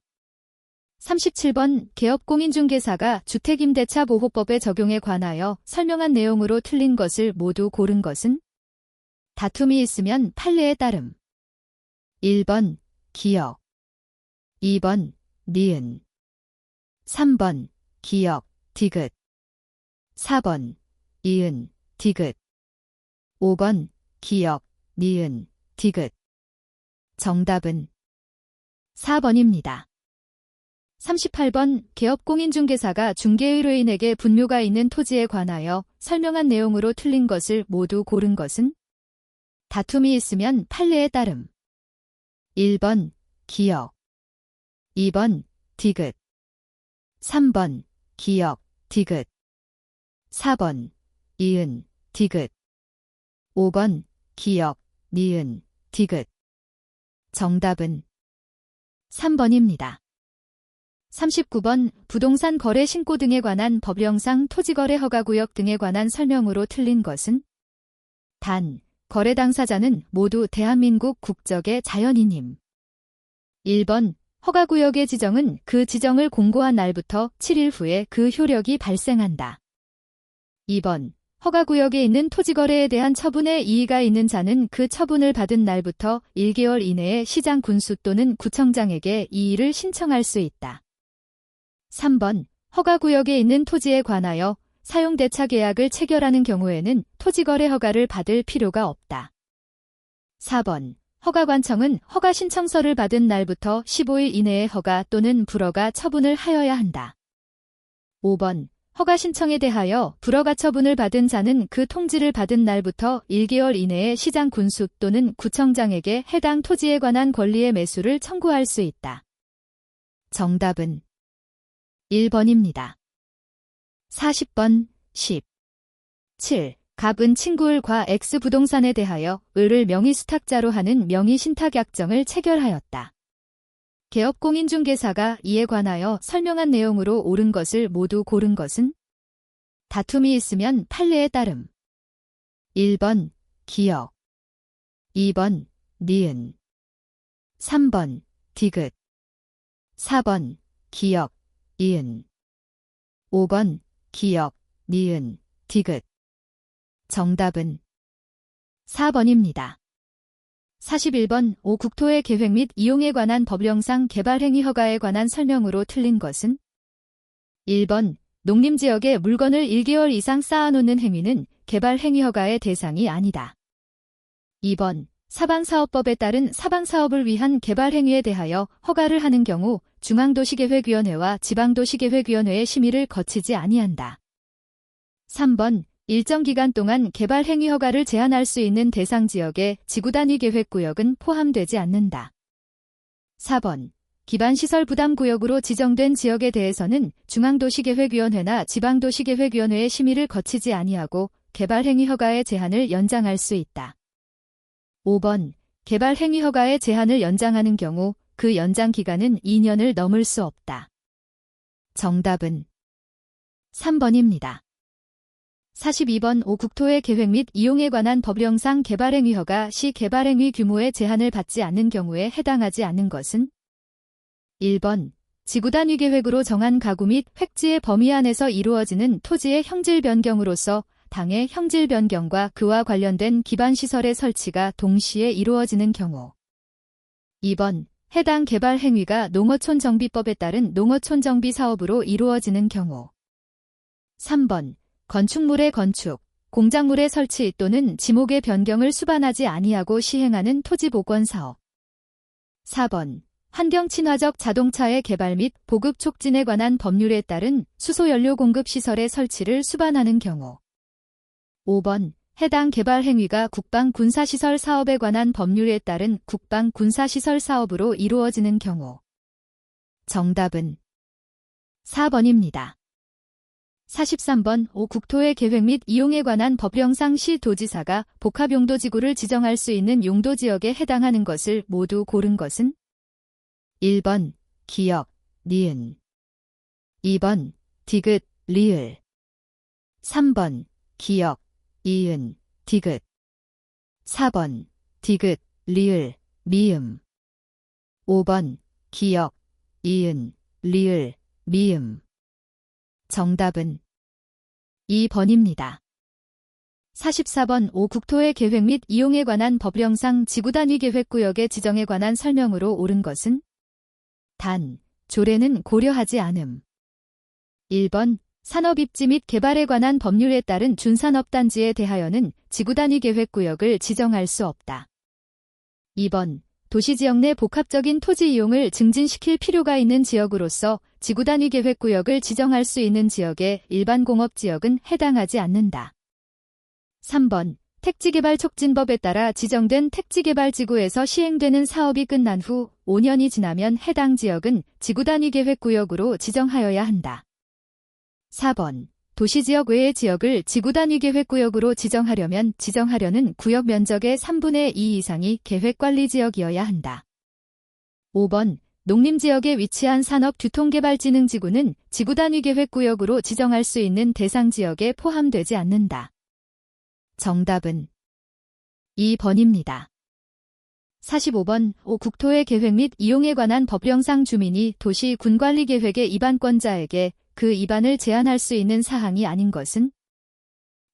37번 개업공인중개사가 주택임대차 보호법의 적용에 관하여 설명한 내용으로 틀린 것을 모두 고른 것은? 다툼이 있으면 판례에 따름. 1번 기역, 2번 니은, 3번 기역, 디귿, 4번 이은, 디귿, 5번 기역, 니은, 디귿. 정답은 4번입니다. 38번 개업공인중개사가 중개의뢰인에게 분묘가 있는 토지에 관하여 설명한 내용으로 틀린 것을 모두 고른 것은? 다툼이 있으면 판례에 따름. 1번 기역, 2번 디귿, 3번 기역, 디귿, 4번 이은, 디귿, 5번 기역, 니은, 디귿. 정답은 3번입니다. 39번 부동산 거래 신고 등에 관한 법령상 토지거래 허가구역 등에 관한 설명으로 틀린 것은? 단, 거래 당사자는 모두 대한민국 국적의 자연인임. 1번 허가구역의 지정은 그 지정을 공고한 날부터 7일 후에 그 효력이 발생한다. 2번 허가구역에 있는 토지거래에 대한 처분에 이의가 있는 자는 그 처분을 받은 날부터 1개월 이내에 시장 군수 또는 구청장에게 이의를 신청할 수 있다. 3번 허가구역에 있는 토지에 관하여 사용대차 계약을 체결하는 경우에는 토지거래 허가를 받을 필요가 없다. 4번 허가관청은 허가 신청서를 받은 날부터 15일 이내에 허가 또는 불허가 처분을 하여야 한다. 5번 허가 신청에 대하여 불허가 처분을 받은 자는 그 통지를 받은 날부터 1개월 이내에 시장 군수 또는 구청장에게 해당 토지에 관한 권리의 매수를 청구할 수 있다. 정답은 1번입니다. 40번 10. 7. 갑은 친구을과 X부동산에 대하여 을을 명의수탁자로 하는 명의신탁약정을 체결하였다. 개업공인중개사가 이에 관하여 설명한 내용으로 옳은 것을 모두 고른 것은? 다툼이 있으면 판례에 따름. 1번 기역, 2번 니은, 3번 디귿, 4번 기역, 이은, 5번 기역, 니은, 디귿. 정답은 4번입니다. 41번 국토의 계획 및 이용에 관한 법령상 개발행위 허가에 관한 설명으로 틀린 것은? 1번 농림지역에 물건을 1개월 이상 쌓아놓는 행위는 개발행위 허가의 대상이 아니다. 2번 사방사업법에 따른 사방사업을 위한 개발행위에 대하여 허가를 하는 경우 중앙도시계획위원회와 지방도시계획위원회의 심의를 거치지 아니한다. 3번 일정 기간 동안 개발행위 허가를 제한할 수 있는 대상 지역에 지구단위 계획구역은 포함되지 않는다. 4번 기반시설 부담구역으로 지정된 지역에 대해서는 중앙도시계획위원회나 지방도시계획위원회의 심의를 거치지 아니하고 개발행위 허가의 제한을 연장할 수 있다. 5번 개발행위 허가의 제한을 연장하는 경우 그 연장 기간은 2년을 넘을 수 없다. 정답은 3번입니다. 42번 국토의 계획 및 이용에 관한 법령상 개발행위 허가 시 개발행위 규모의 제한을 받지 않는 경우에 해당하지 않는 것은? 1번 지구단위 계획으로 정한 가구 및 획지의 범위 안에서 이루어지는 토지의 형질 변경으로서 당의 형질 변경과 그와 관련된 기반시설의 설치가 동시에 이루어지는 경우. 2번 해당 개발 행위가 농어촌 정비법에 따른 농어촌 정비 사업으로 이루어지는 경우. 3번 건축물의 건축, 공작물의 설치 또는 지목의 변경을 수반하지 아니하고 시행하는 토지복원 사업. 4번 환경친화적 자동차의 개발 및 보급 촉진에 관한 법률에 따른 수소연료 공급 시설의 설치를 수반하는 경우. 5번 해당 개발 행위가 국방 군사시설 사업에 관한 법률에 따른 국방 군사시설 사업으로 이루어지는 경우. 정답은 4번입니다. 43번 국토의 계획 및 이용에 관한 법령상 시 도지사가 복합용도지구를 지정할 수 있는 용도지역에 해당하는 것을 모두 고른 것은? 1번 기역, 니은, 2번 디귿, 리을, 3번 기역, 이은, 디귿, 4번 디귿, 리을, 미음, 5번 기역, 이은, 리을, 미음. 정답은 2번입니다. 44번 5. 국토의 계획 및 이용에 관한 법령상 지구단위계획구역의 지정에 관한 설명으로 옳은 것은? 단, 조례는 고려하지 않음. 1번 산업입지 및 개발에 관한 법률에 따른 준산업단지에 대하여는 지구단위계획구역을 지정할 수 없다. 2번 도시지역 내 복합적인 토지 이용을 증진시킬 필요가 있는 지역으로서 지구단위계획구역을 지정할 수 있는 지역의 일반공업지역은 해당하지 않는다. 3번 택지개발촉진법에 따라 지정된 택지개발지구에서 시행되는 사업이 끝난 후 5년이 지나면 해당 지역은 지구단위계획구역으로 지정하여야 한다. 4번 도시지역 외의 지역을 지구단위계획구역으로 지정하려면 지정하려는 구역 면적의 3분의 2 이상이 계획관리지역이어야 한다. 5번 농림지역에 위치한 산업교통개발진흥지구는 지구단위계획구역으로 지정할 수 있는 대상지역에 포함되지 않는다. 정답은 2번입니다. 45번 5. 국토의 계획 및 이용에 관한 법령상 주민이 도시 군관리계획의 입안권자에게 그 입안을 제한할 수 있는 사항이 아닌 것은?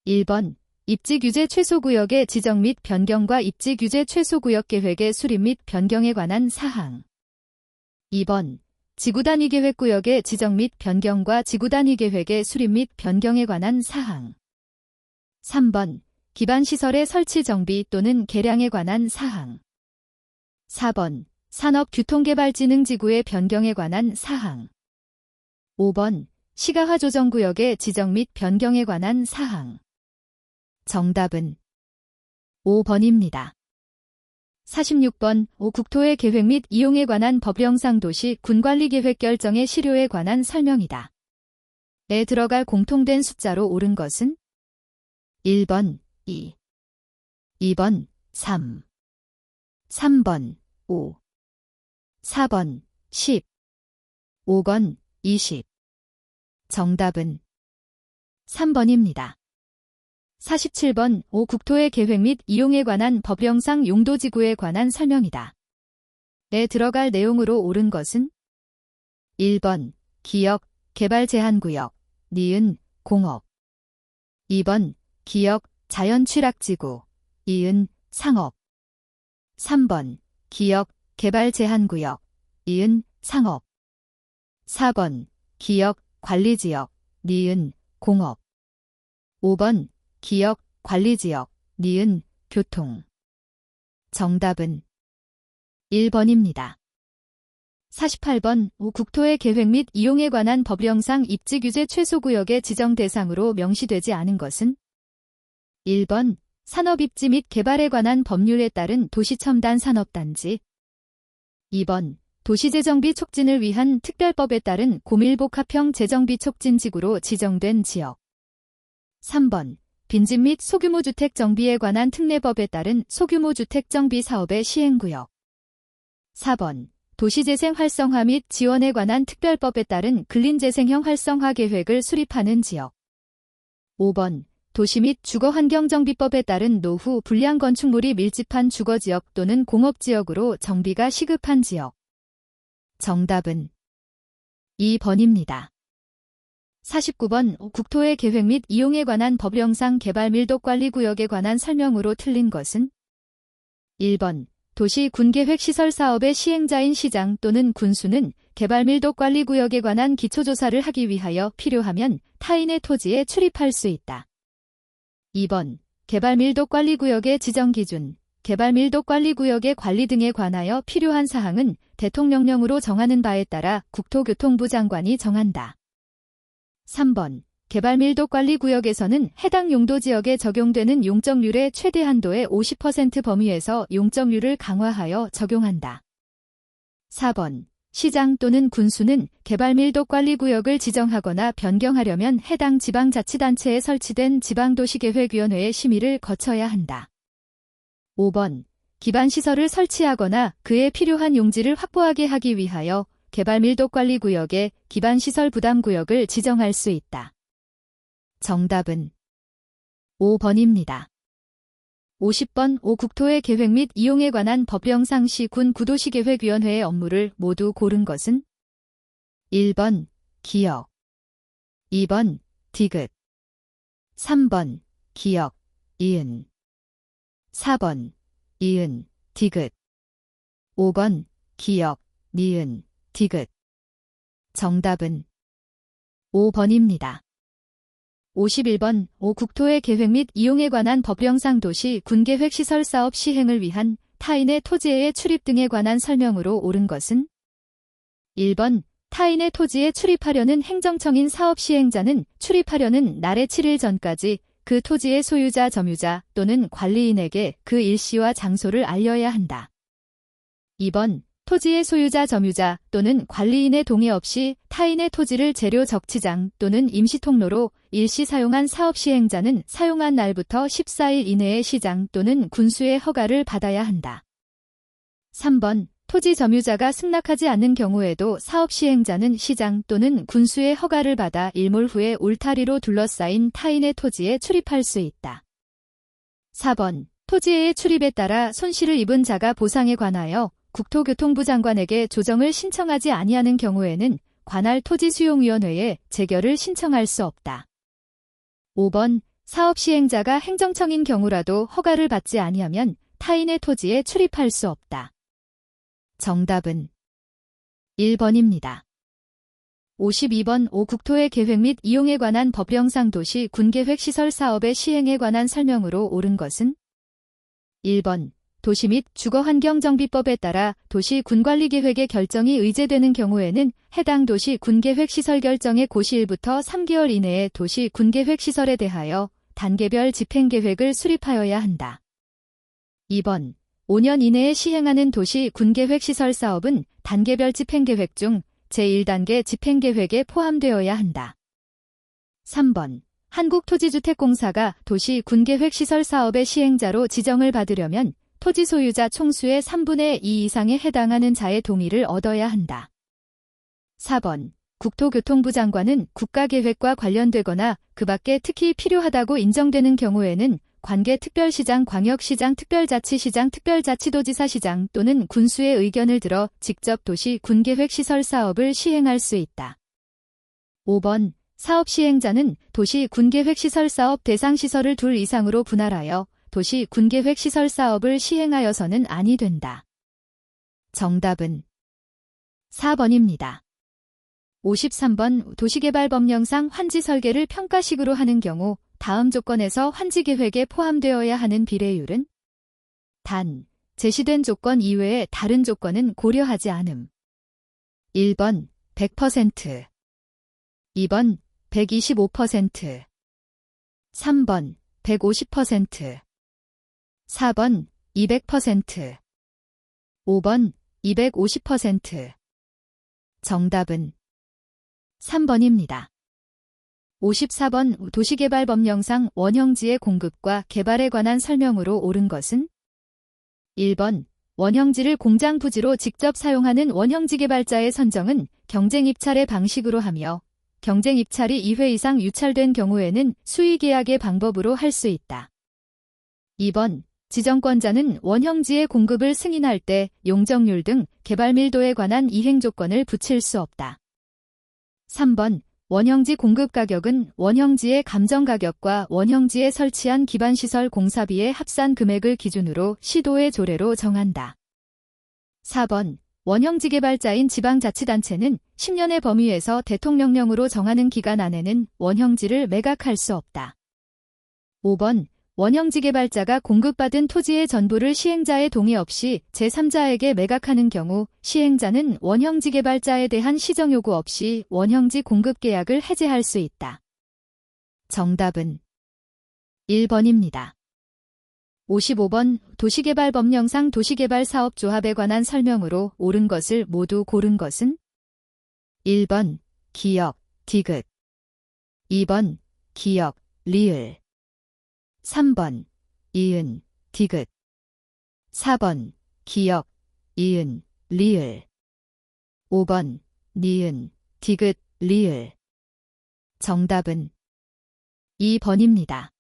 1번 입지규제 최소구역의 지정 및 변경과 입지규제 최소구역 계획의 수립 및 변경에 관한 사항. 2번 지구단위계획구역의 지정 및 변경과 지구단위계획의 수립 및 변경에 관한 사항. 3번 기반시설의 설치 정비 또는 개량에 관한 사항. 4번 산업교통개발진흥지구의 변경에 관한 사항. 5번 시가화조정구역의 지정 및 변경에 관한 사항. 정답은 5번입니다. 46번 5. 국토의 계획 및 이용에 관한 법령상 도시 군관리계획 결정의 실효에 관한 설명이다. 에 들어갈 공통된 숫자로 옳은 것은? 1번 2, 2번 3, 3번 5, 4번 10, 5번 20. 정답은 3번입니다. 47번 5. 국토의 계획 및 이용에 관한 법령상 용도지구에 관한 설명이다. 에 들어갈 내용으로 옳은 것은? 1번 기역, 개발제한구역, 니은, 공업. 2번 기역, 자연취락지구, 이은, 상업. 3번 기역, 개발제한구역, 이은, 상업. 4번 기역, 관리지역, 니은, 공업. 5번 기역, 관리지역, 니은, 교통. 정답은 1번입니다. 48번 5. 국토의 계획 및 이용에 관한 법령상 입지규제 최소구역의 지정 대상으로 명시되지 않은 것은? 1번 산업입지 및 개발에 관한 법률에 따른 도시첨단 산업단지. 2번 도시재정비 촉진을 위한 특별법에 따른 고밀복합형 재정비 촉진지구로 지정된 지역. 3번 빈집 및 소규모 주택 정비에 관한 특례법에 따른 소규모 주택 정비 사업의 시행구역. 4번 도시재생 활성화 및 지원에 관한 특별법에 따른 근린재생형 활성화 계획을 수립하는 지역. 5번 도시 및 주거환경정비법에 따른 노후 불량 건축물이 밀집한 주거지역 또는 공업지역으로 정비가 시급한 지역. 정답은 2번입니다. 49번 국토의 계획 및 이용에 관한 법령상 개발밀도관리구역에 관한 설명으로 틀린 것은? 1번 도시 군계획시설 사업의 시행자인 시장 또는 군수는 개발밀도관리구역에 관한 기초조사를 하기 위하여 필요하면 타인의 토지에 출입할 수 있다. 2번 개발밀도관리구역의 지정기준, 개발밀도관리구역의 관리 등에 관하여 필요한 사항은 대통령령으로 정하는 바에 따라 국토교통부 장관이 정한다. 3번 개발밀도관리구역에서는 해당 용도지역에 적용되는 용적률의 최대 한도의 50% 범위에서 용적률을 강화하여 적용한다. 4번 시장 또는 군수는 개발밀도관리구역을 지정하거나 변경하려면 해당 지방자치단체에 설치된 지방도시계획위원회의 심의를 거쳐야 한다. 5번 기반시설을 설치하거나 그에 필요한 용지를 확보하게 하기 위하여 개발밀도관리구역에 기반시설 부담구역을 지정할 수 있다. 정답은 5번입니다. 50번 5. 국토의 계획 및 이용에 관한 법령상 시 군 구도시계획위원회의 업무를 모두 고른 것은? 1번 기역, 2번 디귿, 3번 기역, 이은, 4번 이은, 디귿, 5번 기역, 니은, 디귿. 정답은 5번입니다. 51번 국토의 계획 및 이용에 관한 법령상 도시 군계획 시설 사업 시행을 위한 타인의 토지의 출입 등에 관한 설명으로 옳은 것은 1번 타인의 토지에 출입하려는 행정청인 사업 시행자는 출입하려는 날의 7일 전까지 그 토지의 소유자 점유자 또는 관리인에게 그 일시와 장소를 알려야 한다. 2번 토지의 소유자 점유자 또는 관리인의 동의 없이 타인의 토지를 재료 적치장 또는 임시통로로 일시 사용한 사업 시행자는 사용한 날부터 14일 이내에 시장 또는 군수의 허가를 받아야 한다. 3번 토지 점유자가 승낙하지 않는 경우에도 사업 시행자는 시장 또는 군수의 허가를 받아 일몰 후에 울타리로 둘러싸인 타인의 토지에 출입할 수 있다. 4번 토지의 출입에 따라 손실을 입은 자가 보상에 관하여 국토교통부 장관에게 조정을 신청하지 아니하는 경우에는 관할 토지수용위원회에 재결을 신청할 수 없다. 5번 사업 시행자가 행정청인 경우라도 허가를 받지 아니하면 타인의 토지에 출입할 수 없다. 정답은 1번입니다. 52번 국토의 계획 및 이용에 관한 법령상 도시 군계획 시설 사업의 시행에 관한 설명으로 옳은 것은 1번 도시 및 주거환경정비법에 따라 도시 군관리계획의 결정이 의제되는 경우에는 해당 도시 군계획시설 결정의 고시일부터 3개월 이내에 도시 군계획시설에 대하여 단계별 집행계획을 수립하여야 한다. 2번 5년 이내에 시행하는 도시 군계획시설 사업은 단계별 집행계획 중 제1단계 집행계획에 포함되어야 한다. 3번 한국토지주택공사가 도시 군계획시설 사업의 시행자로 지정을 받으려면 토지 소유자 총수의 3분의 2 이상에 해당하는 자의 동의를 얻어야 한다. 4번 국토교통부 장관은 국가계획과 관련되거나 그 밖에 특히 필요하다고 인정되는 경우에는 관계특별시장, 광역시장, 특별자치시장, 특별자치도지사시장 또는 군수의 의견을 들어 직접 도시 군계획시설 사업을 시행할 수 있다. 5번 사업 시행자는 도시 군계획시설 사업 대상 시설을 둘 이상으로 분할하여 도시 군계획 시설 사업을 시행하여서는 아니 된다. 정답은 4번입니다. 53번 도시개발법령상 환지 설계를 평가식으로 하는 경우 다음 조건에서 환지 계획에 포함되어야 하는 비례율은 단, 제시된 조건 이외의 다른 조건은 고려하지 않음. 1번 100%, 2번 125%, 3번 150%, 4번 200%, 5번 250%. 정답은 3번입니다. 54번 도시개발법령상 원형지의 공급과 개발에 관한 설명으로 옳은 것은 1번 원형지를 공장 부지로 직접 사용하는 원형지 개발자의 선정은 경쟁 입찰의 방식으로 하며 경쟁 입찰이 2회 이상 유찰된 경우에는 수의계약의 방법으로 할 수 있다. 2번 지정권자는 원형지의 공급을 승인할 때 용적률 등 개발 밀도에 관한 이행 조건을 붙일 수 없다. 3번 원형지 공급 가격은 원형지의 감정가격과 원형지에 설치한 기반시설 공사비의 합산 금액을 기준으로 시도의 조례로 정한다. 4번 원형지 개발자인 지방자치단체는 10년의 범위에서 대통령령으로 정하는 기간 안에는 원형지를 매각할 수 없다. 5번 원형지 개발자가 공급받은 토지의 전부를 시행자의 동의 없이 제3자에게 매각하는 경우 시행자는 원형지 개발자에 대한 시정 요구 없이 원형지 공급 계약을 해제할 수 있다. 정답은 1번입니다. 55번 도시개발법령상 도시개발사업조합에 관한 설명으로 옳은 것을 모두 고른 것은 1번 기역, 디귿, 2번 기역, 리을, 3번 이은, 디귿, 4번 기역, 이은, 리을, 5번 니은, 디귿, 리을. 정답은 2번입니다.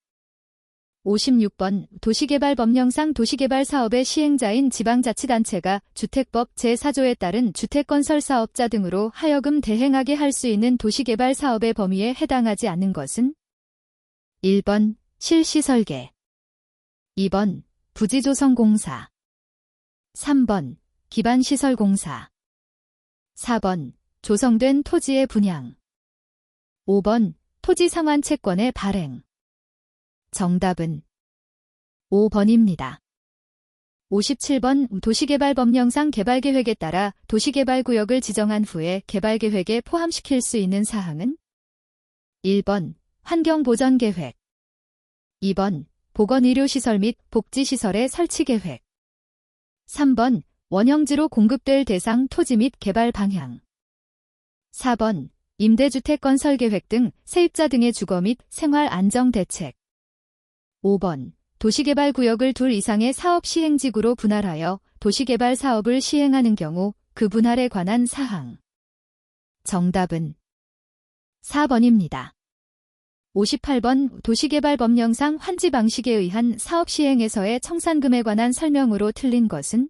56번 도시개발법령상 도시개발 사업의 시행자인 지방자치단체가 주택법 제4조에 따른 주택건설사업자 등으로 하여금 대행하게 할 수 있는 도시개발 사업의 범위에 해당하지 않는 것은 1번 실시설계, 2번 부지조성공사, 3번 기반시설공사, 4번 조성된 토지의 분양, 5번 토지상환채권의 발행. 정답은 5번입니다. 57번 도시개발법령상 개발계획에 따라 도시개발구역을 지정한 후에 개발계획에 포함시킬 수 있는 사항은 1번 환경보전계획, 2번 보건의료시설 및 복지시설의 설치계획, 3번 원형지로 공급될 대상 토지 및 개발 방향, 4번 임대주택 건설계획 등 세입자 등의 주거 및 생활 안정 대책, 5번 도시개발구역을 둘 이상의 사업 시행지구로 분할하여 도시개발 사업을 시행하는 경우 그 분할에 관한 사항. 정답은 4번입니다. 58번 도시개발법령상 환지 방식에 의한 사업 시행에서의 청산금에 관한 설명으로 틀린 것은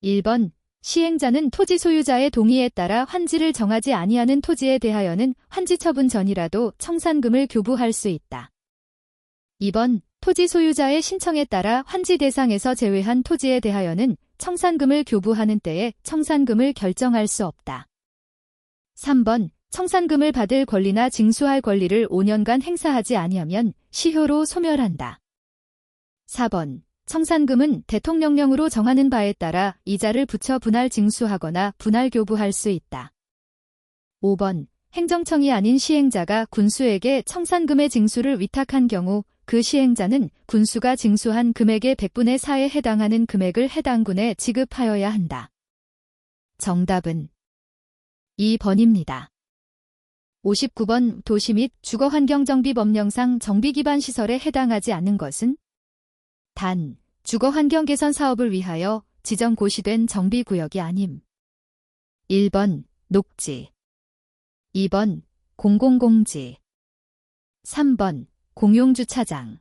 1번 시행자는 토지 소유자의 동의에 따라 환지를 정하지 아니하는 토지에 대하여는 환지 처분 전이라도 청산금을 교부할 수 있다. 2번 토지 소유자의 신청에 따라 환지 대상에서 제외한 토지에 대하여는 청산금을 교부하는 때에 청산금을 결정할 수 없다. 3번 청산금을 받을 권리나 징수할 권리를 5년간 행사하지 아니하면 시효로 소멸한다. 4번 청산금은 대통령령으로 정하는 바에 따라 이자를 붙여 분할 징수하거나 분할 교부할 수 있다. 5번 행정청이 아닌 시행자가 군수에게 청산금의 징수를 위탁한 경우 그 시행자는 군수가 징수한 금액의 100분의 4에 해당하는 금액을 해당 군에 지급하여야 한다. 정답은 2번입니다. 59번 도시 및 주거환경정비법령상 정비기반시설에 해당하지 않는 것은 단, 주거환경 개선 사업을 위하여 지정 고시된 정비구역이 아님. 1번 녹지, 2번 공공공지, 3번 공용주차장,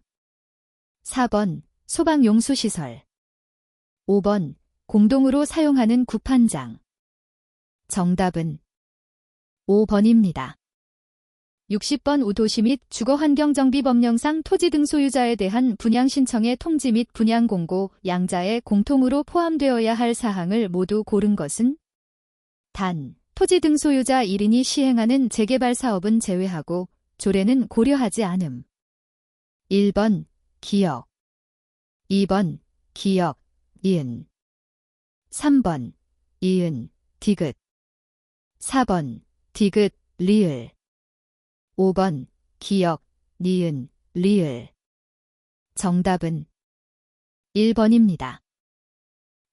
4번 소방용수시설, 5번 공동으로 사용하는 구판장. 정답은 5번입니다. 60번 우도시 및 주거환경정비법령상 토지 등 소유자에 대한 분양신청의 통지 및 분양공고, 양자에 공통으로 포함되어야 할 사항을 모두 고른 것은 단, 토지 등 소유자 1인이 시행하는 재개발 사업은 제외하고 조례는 고려하지 않음. 1번 기역, 2번 기역, 이은, 3번 이은, 디귿, 4번 디귿, 리을, 5번 기역, 니은, 리을. 정답은 1번입니다.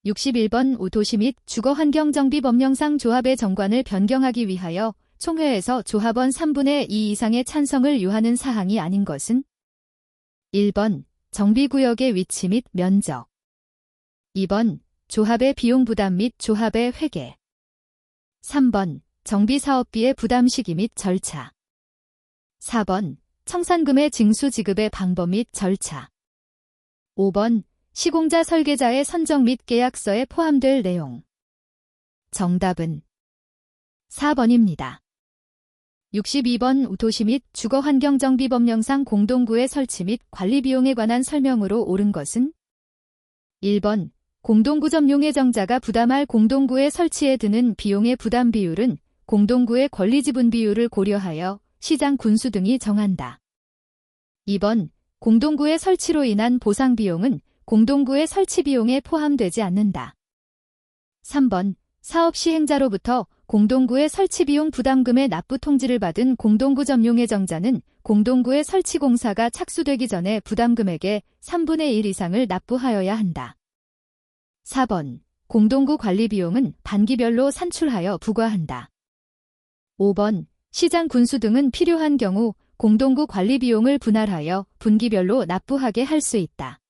61번 우도시 및 주거환경정비법령상 조합의 정관을 변경하기 위하여 총회에서 조합원 3분의 2 이상의 찬성을 요하는 사항이 아닌 것은 1번 정비구역의 위치 및 면적, 2번 조합의 비용 부담 및 조합의 회계, 3번 정비사업비의 부담 시기 및 절차, 4번 청산금의 징수 지급의 방법 및 절차, 5번 시공자 설계자의 선정 및 계약서에 포함될 내용. 정답은 4번입니다. 62번 도시 및 주거환경정비법령상 공동구의 설치 및 관리 비용에 관한 설명으로 옳은 것은 1번 공동구 점용예정자가 부담할 공동구의 설치에 드는 비용의 부담 비율은 공동구의 권리지분 비율을 고려하여 시장 군수 등이 정한다. 2번 공동구의 설치로 인한 보상 비용은 공동구의 설치 비용에 포함되지 않는다. 3번 사업 시행자로부터 공동구의 설치 비용 부담금의 납부 통지를 받은 공동구 점용예정자는 공동구의 설치 공사가 착수되기 전에 부담금액의 3분의 1 이상을 납부하여야 한다. 4번 공동구 관리 비용은 반기별로 산출하여 부과한다. 5번 시장 군수 등은 필요한 경우 공동구 관리 비용을 분할하여 분기별로 납부하게 할 수 있다.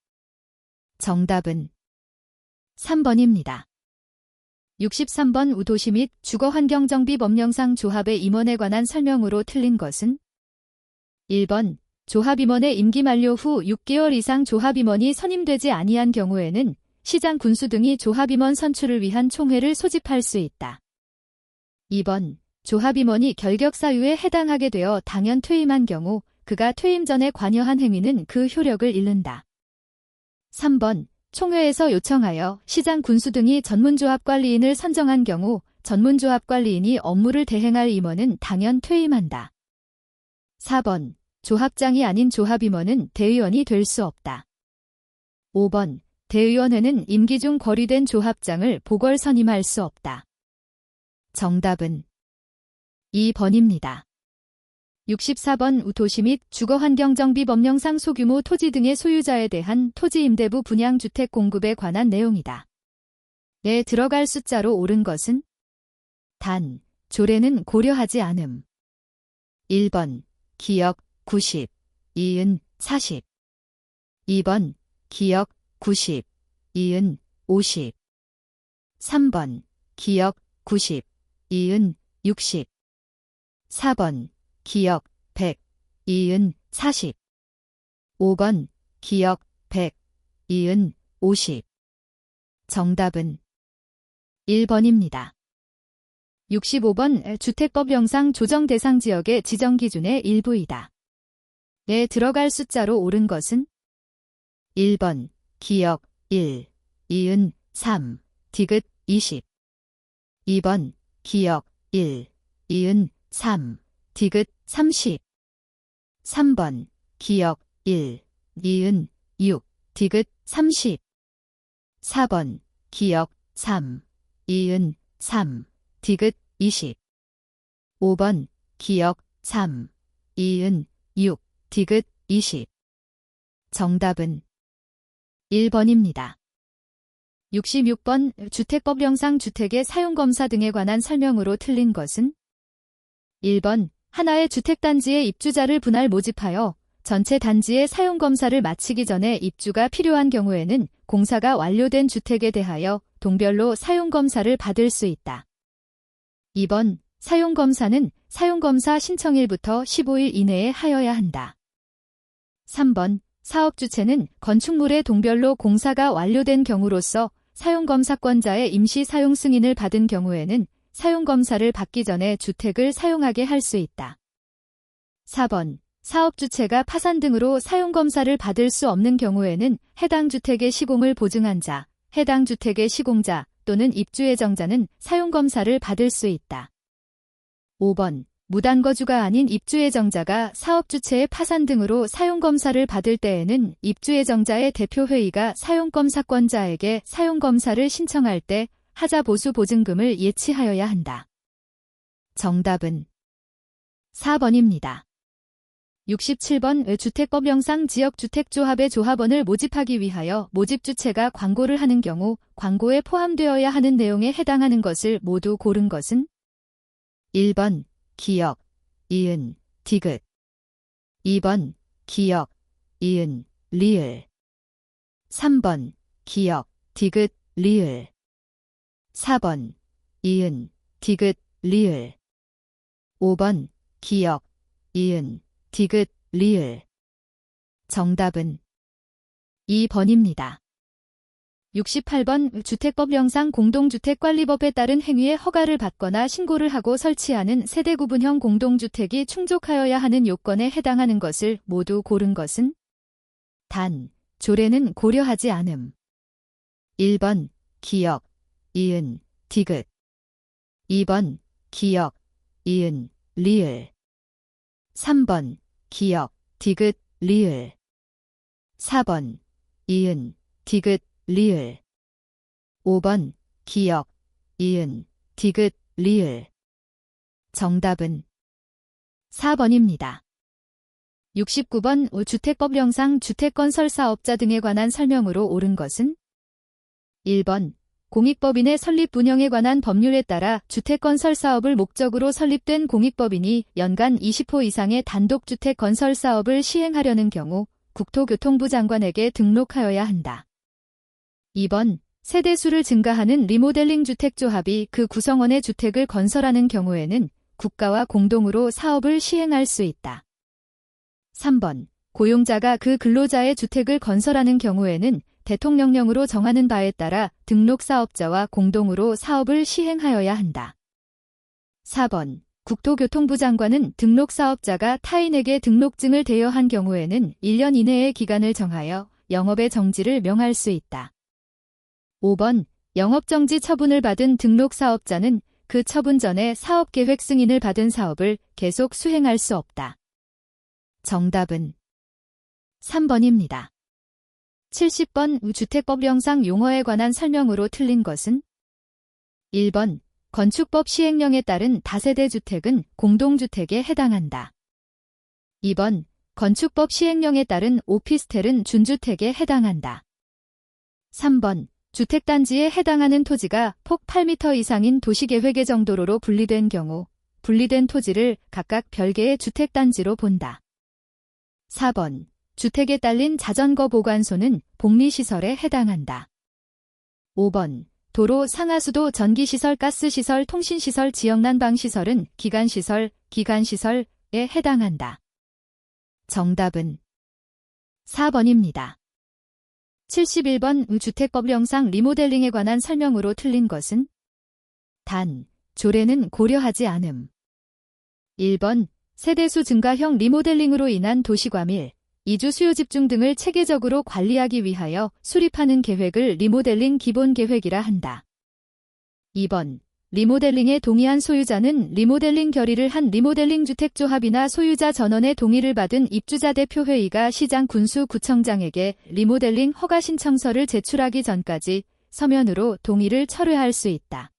정답은 3번입니다. 63번 우도시 및 주거환경정비법령상 조합의 임원에 관한 설명으로 틀린 것은 1번 조합임원의 임기 만료 후 6개월 이상 조합임원이 선임되지 아니한 경우에는 시장 군수 등이 조합임원 선출을 위한 총회를 소집할 수 있다. 2번. 조합임원이 결격 사유에 해당하게 되어 당연 퇴임한 경우 그가 퇴임 전에 관여한 행위는 그 효력을 잃는다. 3번. 총회에서 요청하여 시장 군수 등이 전문조합관리인을 선정한 경우 전문조합관리인이 업무를 대행할 임원은 당연 퇴임한다. 4번. 조합장이 아닌 조합임원은 대의원이 될 수 없다. 5번. 대의원회는 임기 중 거리된 조합장을 보궐 선임할 수 없다. 정답은 2번입니다. 64번. 도시 및 주거환경정비법령상 소규모 토지 등의 소유자에 대한 토지임대부 분양주택 공급에 관한 내용이다. 에 들어갈 숫자로 옳은 것은? 단, 조례는 고려하지 않음. 1번. 기역 90, 이은 40. 2번. 기역 90, 이은 50. 3번. 기역 90, 이은 60. 4번. 기역 100, 이은 40. 5번. 기역 100, 이은 50. 정답은 1번입니다. 65번. 주택법령상 조정 대상 지역의 지정 기준의 일부이다. 에 들어갈 숫자로 옳은 것은? 1번. 기역 1, 이은 3, 디귿 20. 2번. 기역 1, 이은 3, 디귿 30. 3번. 기역 1, 이은 6, 디귿 30. 4번. 기역 3, 이은 3, 디귿 20. 5번. 기역 3, 이은 6, 디귿 20. 정답은 1번입니다. 66번. 주택법령상 주택의 사용검사 등에 관한 설명으로 틀린 것은? 1번. 하나의 주택단지의 입주자를 분할 모집하여 전체 단지의 사용검사를 마치기 전에 입주가 필요한 경우에는 공사가 완료된 주택에 대하여 동별로 사용검사를 받을 수 있다. 2번. 사용검사는 사용검사 신청일부터 15일 이내에 하여야 한다. 3번. 사업주체는 건축물의 동별로 공사가 완료된 경우로서 사용검사권자의 임시 사용 승인을 받은 경우에는 사용검사를 받기 전에 주택을 사용하게 할 수 있다. 4번. 사업주체가 파산 등으로 사용검사를 받을 수 없는 경우에는 해당 주택의 시공을 보증한 자, 해당 주택의 시공자 또는 입주예정자는 사용검사를 받을 수 있다. 5번. 무단거주가 아닌 입주예정자가 사업주체의 파산 등으로 사용검사를 받을 때에는 입주예정자의 대표회의가 사용검사권자에게 사용검사를 신청할 때 하자보수 보증금을 예치하여야 한다. 정답은 4번입니다. 67번. 주택법령상 지역주택조합의 조합원을 모집하기 위하여 모집주체가 광고를 하는 경우 광고에 포함되어야 하는 내용에 해당하는 것을 모두 고른 것은? 1번. 기역, 이은, 디귿. 2번. 기역, 이은, 리을. 3번. 기역, 디귿, 리을. 4번. 이은, 디귿, 리을. 5번. 기역, 이은, 디귿, 리을. 정답은 2번입니다. 68번. 주택법령상 공동주택관리법에 따른 행위에 허가를 받거나 신고를 하고 설치하는 세대구분형 공동주택이 충족하여야 하는 요건에 해당하는 것을 모두 고른 것은? 단, 조례는 고려하지 않음. 1번. 기역, 이은, 디귿. 2번. 기역, 이은, 리을. 3번. 기역, 디귿, 리을. 4번. 이은, 디귿, 리을. 5번. 기역, 이은, 디귿, 리을. 정답은 4번입니다. 69번. 주택법령상 주택건설사업자 등에 관한 설명으로 옳은 것은? 1번. 공익법인의 설립 운영에 관한 법률에 따라 주택건설사업을 목적으로 설립된 공익법인이 연간 20호 이상의 단독주택 건설사업을 시행하려는 경우 국토교통부 장관에게 등록하여야 한다. 2번. 세대수를 증가하는 리모델링 주택조합이 그 구성원의 주택을 건설하는 경우에는 국가와 공동으로 사업을 시행할 수 있다. 3번. 고용자가 그 근로자의 주택을 건설하는 경우에는 대통령령으로 정하는 바에 따라 등록사업자와 공동으로 사업을 시행하여야 한다. 4번. 국토교통부 장관은 등록사업자가 타인에게 등록증을 대여한 경우에는 1년 이내의 기간을 정하여 영업의 정지를 명할 수 있다. 5번. 영업정지 처분을 받은 등록사업자는 그 처분 전에 사업계획 승인을 받은 사업을 계속 수행할 수 없다. 정답은 3번입니다. 70번. 주택법령상 용어에 관한 설명으로 틀린 것은? 1번. 건축법 시행령에 따른 다세대 주택은 공동주택에 해당한다. 2번. 건축법 시행령에 따른 오피스텔은 준주택에 해당한다. 3번. 주택단지에 해당하는 토지가 폭 8m 이상인 도시계획의 정도로로 분리된 경우 분리된 토지를 각각 별개의 주택단지로 본다. 4번. 주택에 딸린 자전거 보관소는 복리시설에 해당한다. 5번. 도로, 상하수도, 전기시설, 가스시설, 통신시설, 지역난방시설은 기관시설에 해당한다. 정답은 4번입니다. 71번. 주택법령상 리모델링에 관한 설명으로 틀린 것은? 단, 조례는 고려하지 않음. 1번. 세대수 증가형 리모델링으로 인한 도시과밀, 이주 수요 집중 등을 체계적으로 관리하기 위하여 수립하는 계획을 리모델링 기본계획이라 한다. 2번. 리모델링에 동의한 소유자는 리모델링 결의를 한 리모델링 주택조합이나 소유자 전원의 동의를 받은 입주자 대표회의가 시장 군수구청장에게 리모델링 허가 신청서를 제출하기 전까지 서면으로 동의를 철회할 수 있다.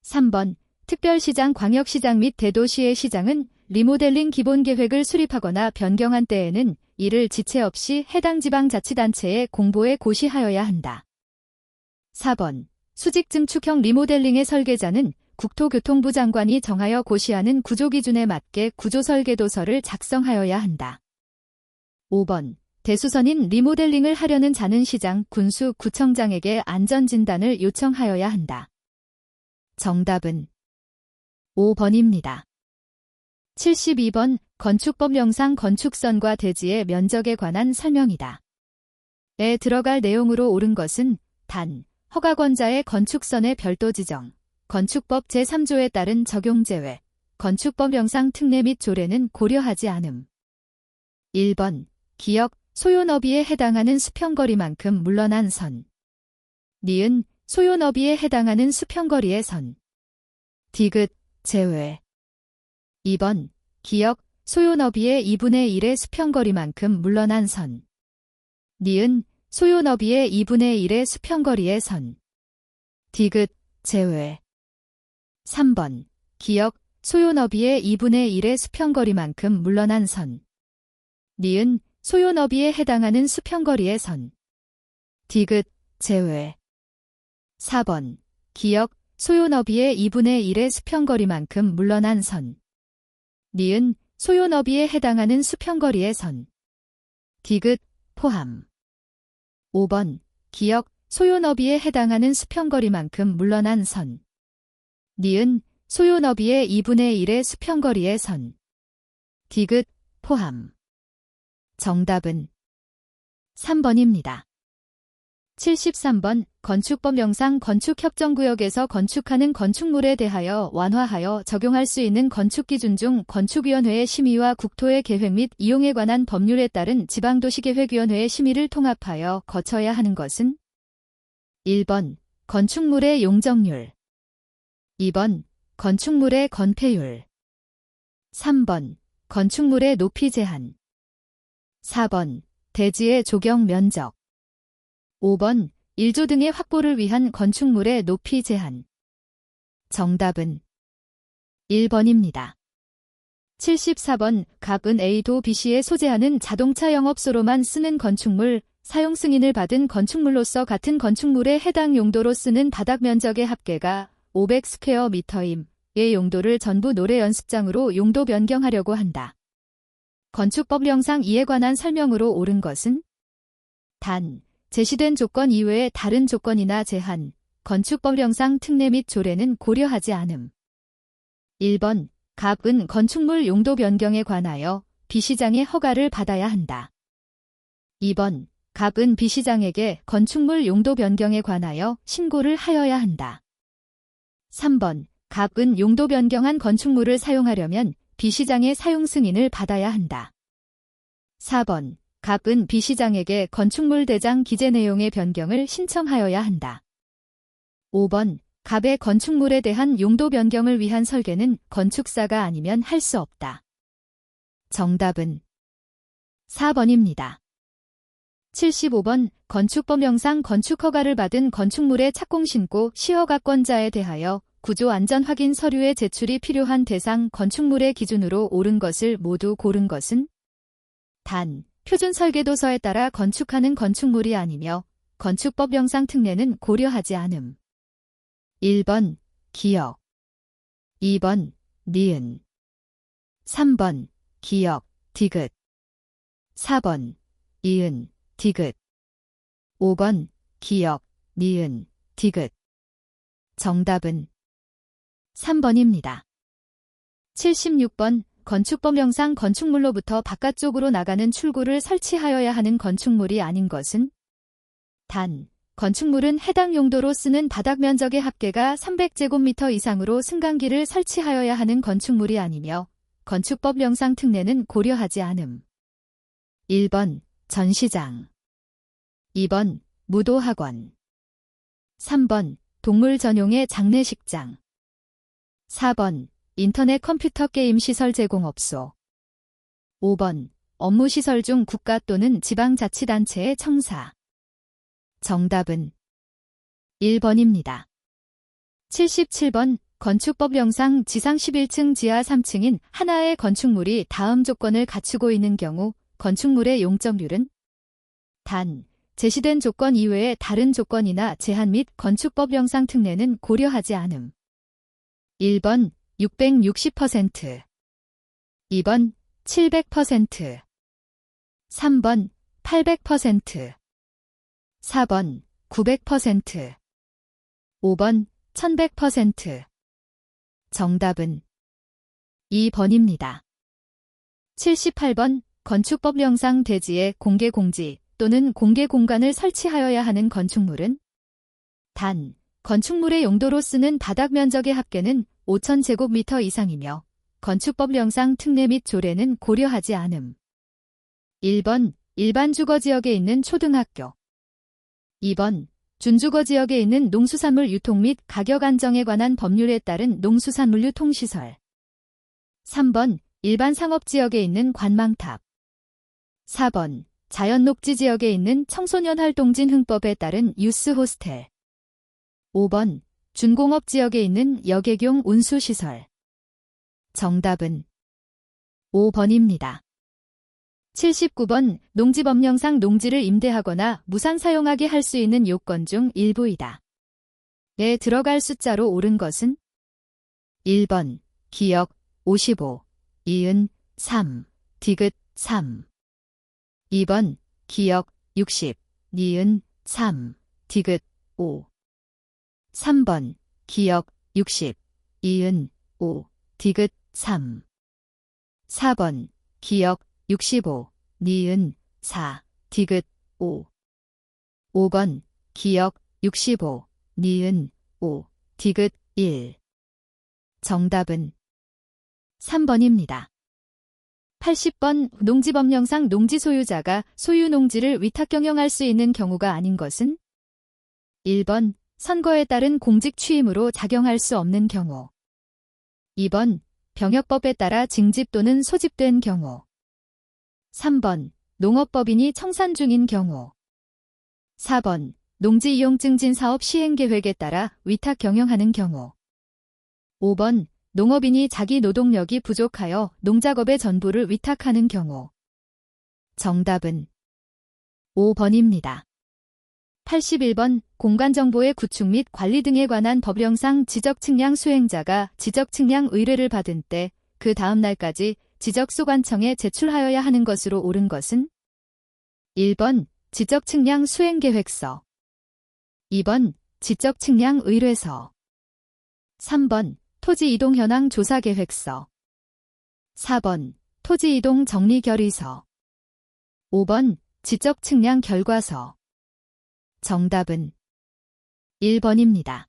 3번. 특별시장, 광역시장 및 대도시의 시장은 리모델링 기본계획을 수립하거나 변경한 때에는 이를 지체 없이 해당 지방자치단체에 공보에 고시하여야 한다. 4번. 수직 증축형 리모델링의 설계자는 국토교통부 장관이 정하여 고시하는 구조기준에 맞게 구조설계도서를 작성하여야 한다. 5번. 대수선인 리모델링을 하려는 자는 시장, 군수, 구청장에게 안전진단을 요청하여야 한다. 정답은 5번입니다. 72번. 건축법령상 건축선과 대지의 면적에 관한 설명이다. 에 들어갈 내용으로 옳은 것은 단, 허가권자의 건축선의 별도 지정, 건축법 제3조에 따른 적용 제외, 건축법령상 특례 및 조례는 고려하지 않음. 1번. 기역, 소요너비에 해당하는 수평거리만큼 물러난 선. 니은, 소요너비에 해당하는 수평거리의 선. 디귿, 제외. 2번. 기역, 소요너비의 2분의 1의 수평거리만큼 물러난 선. 니은, 소요너비의 2분의 1의 수평거리의 선. 디귿, 제외. 3번. 기역, 소요너비의 2분의 1의 수평거리만큼 물러난 선. 니은, 소요너비에 해당하는 수평거리의 선. 디귿, 제외. 4번. 기역, 소요너비의 2분의 1의 수평거리만큼 물러난 선. 니은, 소요너비에 해당하는 수평거리의 선. 디귿, 포함. 5번. 기역, 소요너비에 해당하는 수평거리만큼 물러난 선. 니은, 소요너비의 2분의 1의 수평거리의 선. 디귿, 포함. 정답은 3번입니다. 73번. 건축법령상 건축협정구역에서 건축하는 건축물에 대하여 완화하여 적용할 수 있는 건축기준 중 건축위원회의 심의와 국토의 계획 및 이용에 관한 법률에 따른 지방도시계획위원회의 심의를 통합하여 거쳐야 하는 것은? 1번. 건축물의 용적률. 2번. 건축물의 건폐율. 3번. 건축물의 높이 제한. 4번. 대지의 조경 면적. 5번. 1조 등의 확보를 위한 건축물의 높이 제한. 정답은 1번입니다. 74번. 갑은 A도 B씨에 소재하는 자동차 영업소로만 쓰는 건축물, 사용 승인을 받은 건축물로서 같은 건축물의 해당 용도로 쓰는 바닥 면적의 합계가 500스퀘어미터임. 의 용도를 전부 노래 연습장으로 용도 변경하려고 한다. 건축법령상 이에 관한 설명으로 옳은 것은? 단, 제시된 조건 이외의 다른 조건이나 제한, 건축법령상 특례 및 조례는 고려하지 않음. 1번. 갑은 건축물 용도 변경에 관하여 B시장의 허가를 받아야 한다. 2번. 갑은 B시장에게 건축물 용도 변경에 관하여 신고를 하여야 한다. 3번. 갑은 용도 변경한 건축물을 사용하려면 B시장의 사용 승인을 받아야 한다. 4번. 갑은 B시장에게 건축물 대장 기재 내용의 변경을 신청하여야 한다. 5번. 갑의 건축물에 대한 용도 변경을 위한 설계는 건축사가 아니면 할 수 없다. 정답은 4번입니다. 75번. 건축법령상 건축허가를 받은 건축물의 착공신고 시허가권자에 대하여 구조안전확인 서류의 제출이 필요한 대상 건축물의 기준으로 옳은 것을 모두 고른 것은 단. 표준설계도서에 따라 건축하는 건축물이 아니며 건축법령상 특례는 고려하지 않음. 1번. 기역 2번. 니은 3번. 기역, 디귿 4번. 이은, 디귿 5번. 기역, 니은, 디귿 정답은 3번입니다. 76번. 건축법령상 건축물로부터 바깥쪽으로 나가는 출구를 설치하여야 하는 건축물이 아닌 것은 단. 건축물은 해당 용도로 쓰는 바닥 면적의 합계가 300제곱미터 이상으로 승강기를 설치하여야 하는 건축물이 아니며 건축법령상 특례는 고려하지 않음. 1번. 전시장 2번. 무도학원 3번. 동물 전용의 장례식장 4번. 인터넷 컴퓨터 게임 시설 제공업소 5번. 업무시설 중 국가 또는 지방자치단체의 청사 정답은 1번입니다. 77번. 건축법령상 지상 11층 지하 3층인 하나의 건축물이 다음 조건을 갖추고 있는 경우 건축물의 용적률은 단. 제시된 조건 이외의 다른 조건이나 제한 및 건축법령상 특례는 고려하지 않음. 1번. 660%, 2번. 700%, 3번. 800%, 4번. 900%, 5번. 1100%. 정답은 2번입니다. 78번. 건축법령상 대지에 공개공지 또는 공개공간을 설치하여야 하는 건축물은 단. 건축물의 용도로 쓰는 바닥 면적의 합계는 5000제곱미터 이상이며 건축법령상 특례 및 조례는 고려하지 않음. 1번. 일반 주거지역에 있는 초등학교 2번. 준주거지역에 있는 농수산물 유통 및 가격 안정에 관한 법률에 따른 농수산물 유통시설 3번. 일반 상업지역에 있는 관망탑 4번. 자연녹지지역에 있는 청소년활동진 흥법에 따른 유스호스텔 5번. 준공업지역에 있는 여객용 운수시설 정답은 5번입니다. 79번. 농지법령상 농지를 임대하거나 무상 사용하게 할 수 있는 요건 중 일부이다. 에 들어갈 숫자로 옳은 것은 1번. 기역 55, 이은 3, 디귿 3 2번. 기역 60, 니은 3, 디귿 5 3번. 기역 60, 이은 5, 디귿 3 4번. 기역 65, 니은 4, 디귿 5 5번. 기역 65, 니은 5, 디귿 1 정답은 3번입니다. 80번. 농지법령상 농지 소유자가 소유 농지를 위탁 경영할 수 있는 경우가 아닌 것은 1번. 선거에 따른 공직 취임으로 작용할 수 없는 경우 2번. 병역법에 따라 징집 또는 소집된 경우 3번. 농업법인이 청산 중인 경우 4번. 농지 이용 증진 사업 시행 계획에 따라 위탁 경영하는 경우 5번. 농업인이 자기 노동력이 부족하여 농작업의 전부를 위탁하는 경우 정답은 5번입니다. 81번. 공간정보의 구축 및 관리 등에 관한 법령상 지적측량 수행자가 지적측량 의뢰를 받은 때 그 다음 날까지 지적소관청에 제출하여야 하는 것으로 옳은 것은 1번. 지적측량 수행계획서 2번. 지적측량 의뢰서 3번. 토지 이동 현황 조사 계획서 4번. 토지이동 정리결의서. 5번 지적 측량 결과서. 정답은 1번입니다.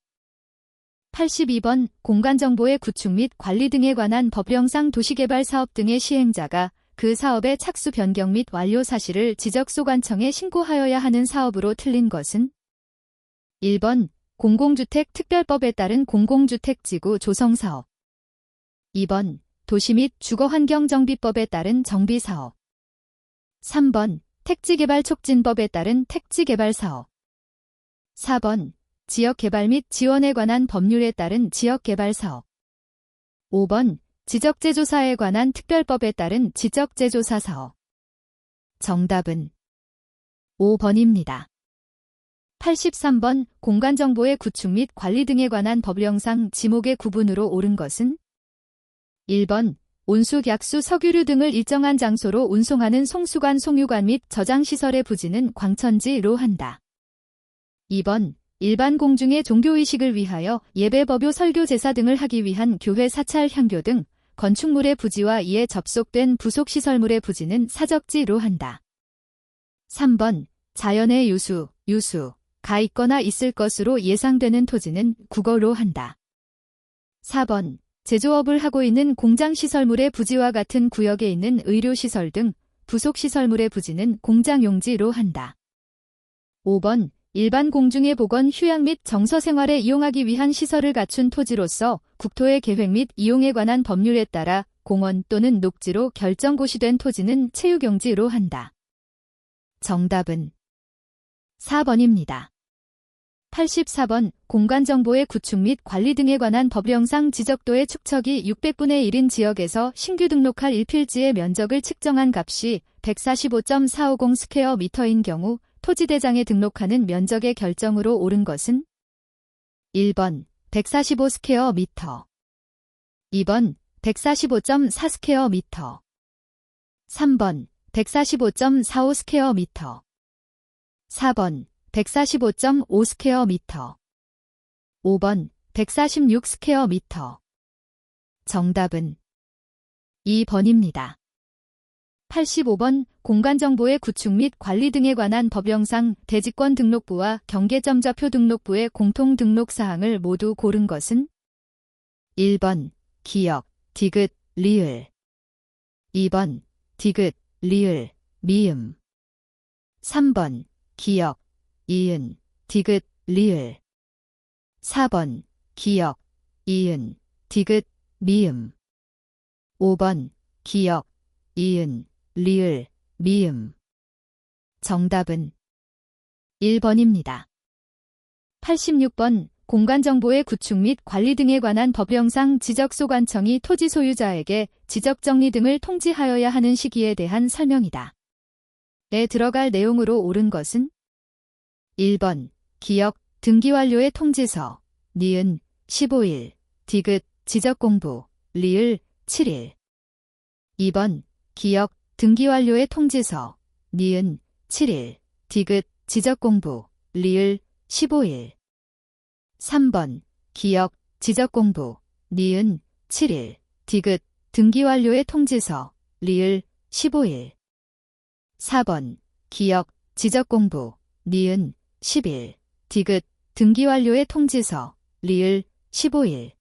82번 공간정보의 구축 및 관리 등에 관한 법령상 도시개발 사업 등의 시행자가 그 사업의 착수 변경 및 완료 사실을 지적소관청에 신고하여야 하는 사업으로 틀린 것은 1번 공공주택 특별법에 따른 공공주택지구 조성사업. 2번 도시 및 주거환경정비법에 따른 정비사업. 3번 택지개발촉진법에 따른 택지개발사업. 4번 지역개발 및 지원에 관한 법률에 따른 지역개발사업. 5번 지적재조사에 관한 특별법에 따른 지적재조사사업. 정답은 5번입니다. 83번 공간정보의 구축 및 관리 등에 관한 법령상 지목의 구분으로 옳은 것은 1번 온수, 약수, 석유류 등을 일정한 장소로 운송하는 송수관, 송유관 및 저장시설의 부지는 광천지로 한다. 2번 일반 공중의 종교의식을 위하여 예배, 법요, 설교, 제사 등을 하기 위한 교회, 사찰, 향교 등 건축물의 부지와 이에 접속된 부속시설물의 부지는 사적지로 한다. 3번 자연의 유수가 있거나 있을 것으로 예상되는 토지는 국어로 한다. 4번 제조업을 하고 있는 공장시설물의 부지와 같은 구역에 있는 의료시설 등 부속시설물의 부지는 공장용지로 한다. 5번 일반 공중의 보건, 휴양 및 정서 생활에 이용하기 위한 시설을 갖춘 토지로서 국토의 계획 및 이용에 관한 법률에 따라 공원 또는 녹지로 결정고시된 토지는 체육용지로 한다. 정답은 4번입니다. 84번 공간정보의 구축 및 관리 등에 관한 법령상 지적도의 축척이 600분의 1인 지역에서 신규 등록할 1필지의 면적을 측정한 값이 145.450 스퀘어미터인 경우 토지대장에 등록하는 면적의 결정으로 옳은 것은 1번 145 스퀘어미터, 2번 145.4 스퀘어미터, 3번 145.45 스퀘어미터, 4번 145.5 스퀘어미터, 5번 146 스퀘어미터. 정답은 2번입니다. 85번 공간정보의 구축 및 관리 등에 관한 법령상 대지권 등록부와 경계점좌표 등록부의 공통 등록 사항을 모두 고른 것은 1번 기역, 디귿, 리을, 2번 디귿, 리을, 미음, 3번 기역, 이은, 디귿, 리을, 4번 기역, 이은, 디귿, 미음, 5번 기역, 이은, 리을, 미음. 정답은 1번입니다. 86번 공간정보의 구축 및 관리 등에 관한 법령상 지적소관청이 토지 소유자에게 지적정리 등을 통지하여야 하는 시기에 대한 설명이다. 에 들어갈 내용으로 옳은 것은 1번 기역 등기완료의 통지서, 니은 15일, 디귿 지적공부, 리을 7일. 2번 기역 등기완료의 통지서, 니은 7일, 디귿 지적공부, 리을 15일. 3번 기역 지적공부, 니은 7일, 디귿 등기완료의 통지서, 리을 15일. 4번 기역 지적공부, 니은 10일, 디귿 등기완료의 통지서, 리을 15일.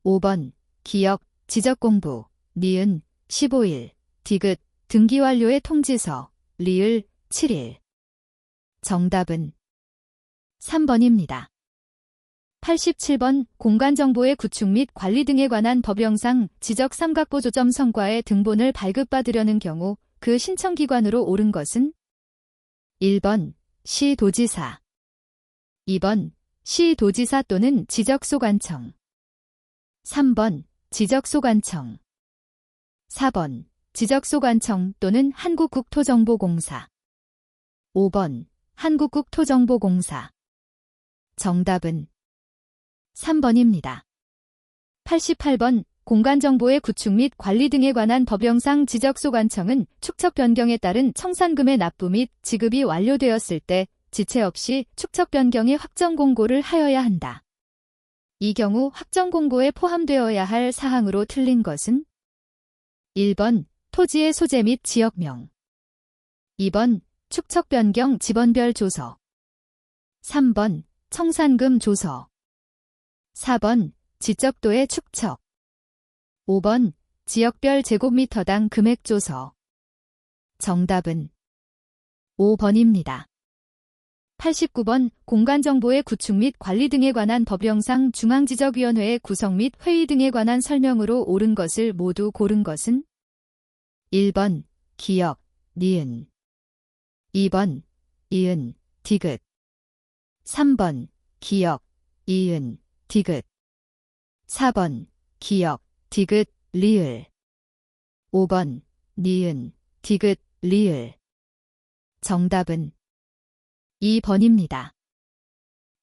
5번 기역 지적공부, 니은 15일, 디귿 등기완료의 통지서, 리을 7일. 정답은 3번입니다. 87번 공간정보의 구축 및 관리 등에 관한 법령상 지적 삼각보조점 성과의 등본을 발급받으려는 경우 그 신청기관으로 옳은 것은 1번 시도지사, 2번 시도지사 또는 지적소관청, 3번 지적소관청, 4번 지적소관청 또는 한국국토정보공사, 5번 한국국토정보공사. 정답은 3번입니다. 88번 공간정보의 구축 및 관리 등에 관한 법령상 지적소관청은 축척 변경에 따른 청산금의 납부 및 지급이 완료되었을 때 지체 없이 축척 변경의 확정 공고를 하여야 한다. 이 경우 확정 공고에 포함되어야 할 사항으로 틀린 것은 1번 토지의 소재 및 지역명. 2번 축척 변경 지번별 조서. 3번 청산금 조서. 4번 지적도의 축척. 5번 지역별 제곱미터당 금액 조서. 정답은 5번입니다. 89번 공간정보의 구축 및 관리 등에 관한 법령상 중앙지적위원회의 구성 및 회의 등에 관한 설명으로 옳은 것을 모두 고른 것은 1번 기역, 니은. 2번 이은, 디귿. 3번 기역, 이은, 디귿. 4번 기역, 디귿, 리을. 5번 니은, 디귿, 리을. 정답은 2번입니다.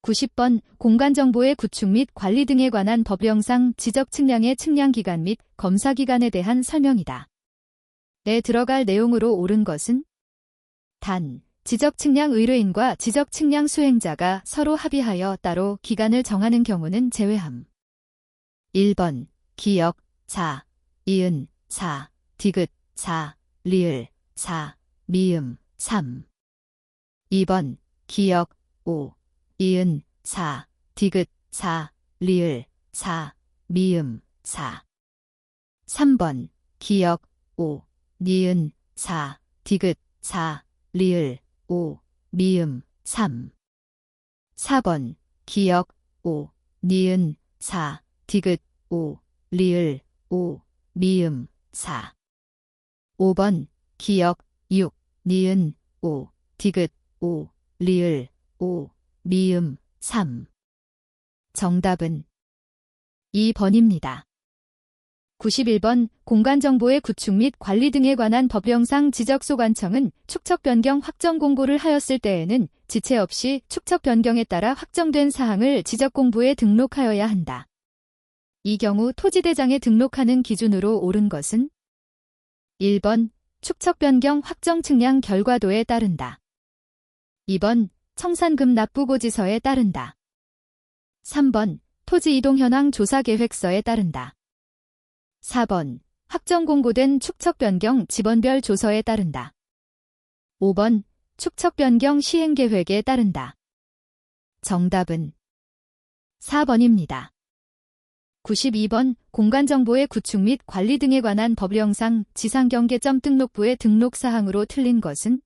90번 공간정보의 구축 및 관리 등에 관한 법령상 지적 측량의 측량기간 및 검사기간에 대한 설명이다. 에 들어갈 내용으로 옳은 것은 단, 지적 측량 의뢰인과 지적 측량 수행자가 서로 합의하여 따로 기간을 정하는 경우는 제외함. 1번 기역 4, 이은 4, 디귿 4, 리을 4, 미음 3. 2번 기역 5, 이은 4, 디귿 4, 리을 4, 미음 4. 3번 기역 5, 니은 4, 디귿 4, 리을 5, 미음 3. 4번 기역 5, 니은 4, 디귿 5, 리을 5, 미음 4. 5번 기역 6, 니은 5, 디귿 5, 리을 5, 미음 3. 정답은 2번입니다. 91번 공간정보의 구축 및 관리 등에 관한 법령상 지적소관청은 축척 변경 확정 공고를 하였을 때에는 지체 없이 축척 변경에 따라 확정된 사항을 지적공부에 등록하여야 한다. 이 경우 토지대장에 등록하는 기준으로 옳은 것은 1번 축척 변경 확정 측량 결과도에 따른다. 2번 청산금 납부고지서에 따른다. 3번 토지 이동 현황 조사 계획서에 따른다. 4번 확정 공고된 축척 변경 지번별 조서에 따른다. 5번 축척 변경 시행 계획에 따른다. 정답은 4번입니다. 92번 공간정보의 구축 및 관리 등에 관한 법령상 지상경계점 등록부의 등록사항으로 틀린 것은